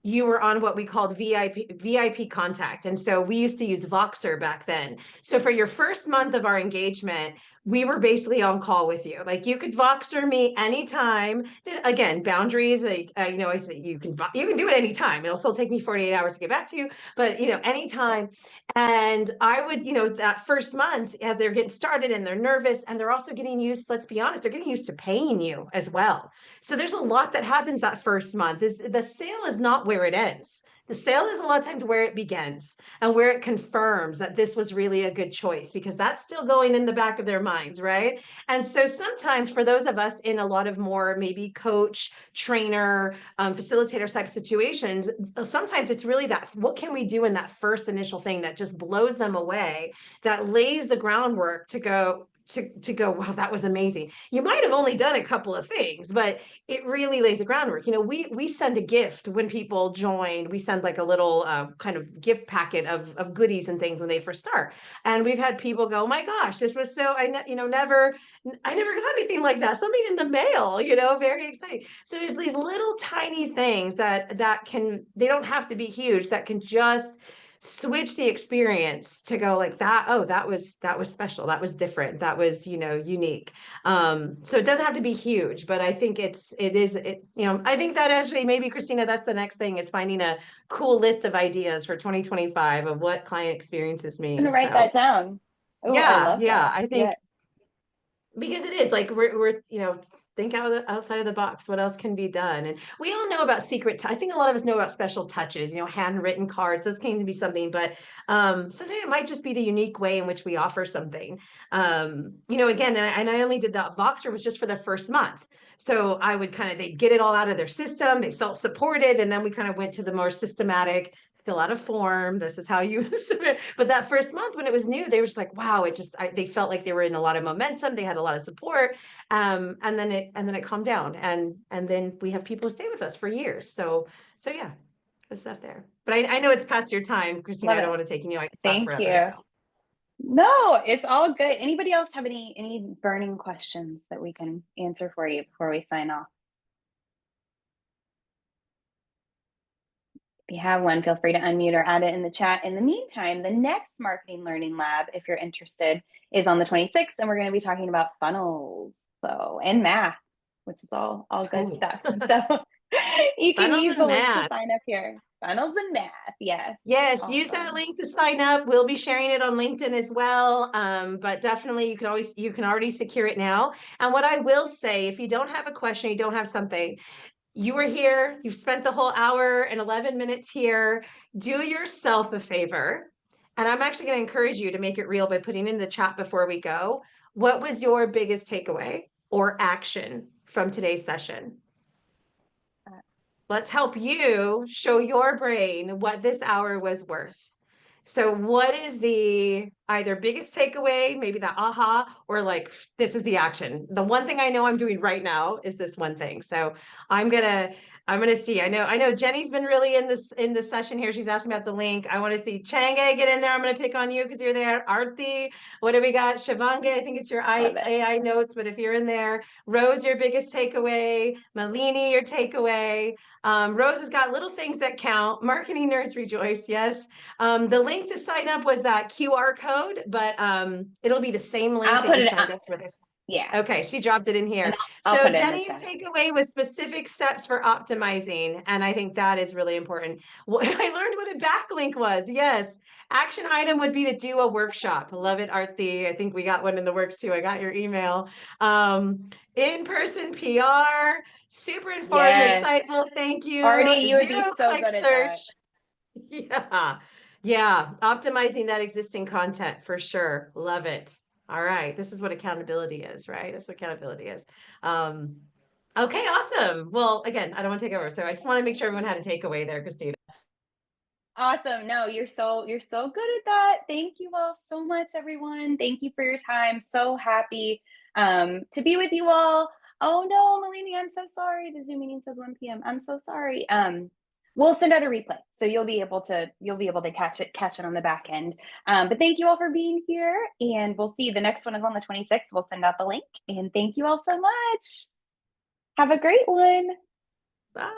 S3: you were on what we called VIP contact. And so we used to use Voxer back then. So for your first month of our engagement, we were basically on call with you. Like you could Voxer me anytime. Again, boundaries, like, I say you can do it anytime. It'll still take me 48 hours to get back to you, but anytime. And I would, that first month as they're getting started and they're nervous and they're also getting used, let's be honest, they're getting used to paying you as well. So there's a lot that happens that first month. The sale is not where it ends. The sale is a lot of times where it begins and where it confirms that this was really a good choice, because that's still going in the back of their minds, right? And so sometimes for those of us in a lot of more maybe coach, trainer, facilitator type situations, sometimes it's really that, what can we do in that first initial thing that just blows them away, that lays the groundwork to go, wow, that was amazing. You might have only done a couple of things, but it really lays the groundwork. You know, we send a gift when people join. We send like a little kind of gift packet of goodies and things when they first start. And we've had people go, oh my gosh, this was so, I never got anything like that. Something in the mail, you know, very exciting. So there's these little tiny things that they don't have to be huge, that can just switch the experience to go like that. Oh, that was special. That was different. That was, you know, unique. So it doesn't have to be huge, but I think you know, I think that actually maybe, Kristina, that's the next thing, is finding a cool list of ideas for 2025 of what client experiences mean.
S1: I'm gonna write that down. Oh, I love that.
S3: I think because it is like we're you know, think outside of the box. What else can be done? And we all know about I think a lot of us know about special touches, you know, handwritten cards. Those can be something, but sometimes it might just be the unique way in which we offer something. You know, again, and I only did that. Voxer was just for the first month. So I would they'd get it all out of their system. They felt supported. And then we kind of went to the more systematic, fill out a form. This is how you submit. But that first month when it was new, they were just like, wow, they felt like they were in a lot of momentum. They had a lot of support. And then it calmed down. And then we have people who stay with us for years. So yeah, good stuff there. But I know it's past your time, Kristina. I don't want to take you. I can talk
S1: Thank
S3: forever.
S1: you.
S3: So.
S1: No, it's all good. Anybody else have any burning questions that we can answer for you before we sign off? If you have one, feel free to unmute or add it in the chat. In the meantime, the next Marketing Learning Lab, if you're interested, is on the 26th, and we're going to be talking about funnels, and math, which is all good stuff. So you can use the link to sign up here. Funnels and math, yes.
S3: Yes, awesome. Use that link to sign up. We'll be sharing it on LinkedIn as well. But definitely you can already secure it now. And what I will say, if you don't have a question, you don't have something, you were here, you've spent the whole hour and 11 minutes here. Do yourself a favor. And I'm actually going to encourage you to make it real by putting in the chat before we go. What was your biggest takeaway or action from today's session? Let's help you show your brain what this hour was worth. So what is the either biggest takeaway, maybe that aha, or like, this is the action. The one thing I know I'm doing right now is this one thing. So I'm gonna see. I know Jenny's been really in the session here. She's asking about the link. I want to see Change, get in there. I'm gonna pick on you because you're there. Arti, what do we got? Shivangi, I think it's your AI notes, but if you're in there, Rose, your biggest takeaway. Malini, your takeaway. Rose has got little things that count. Marketing nerds rejoice. Yes. The link to sign up was that QR code, but it'll be the same link that you signed up for this.
S1: Yeah.
S3: Okay, she dropped it in here. So Jenny's takeaway was specific steps for optimizing, and I think that is really important. I learned what a backlink was. Yes, action item would be to do a workshop. Love it, Arti. I think we got one in the works too. I got your email. In-person PR, super informative, insightful. Thank you.
S1: Arti, you would be so good at
S3: that. Yeah, optimizing that existing content for sure. Love it. All right, this is what accountability is, right? That's what accountability is. Okay, awesome. Well, again, I don't want to take over, so I just want to make sure everyone had a takeaway there, Kristina.
S1: Awesome. No, you're so good at that. Thank you all so much, everyone. Thank you for your time. So happy to be with you all. Oh no, Malini, I'm so sorry. The Zoom meeting says 1 p.m. I'm so sorry. We'll send out a replay, so you'll be able to catch it on the back end. But thank you all for being here, and we'll see you. The next one is on the 26th. We'll send out the link, and thank you all so much. Have a great one.
S3: Bye.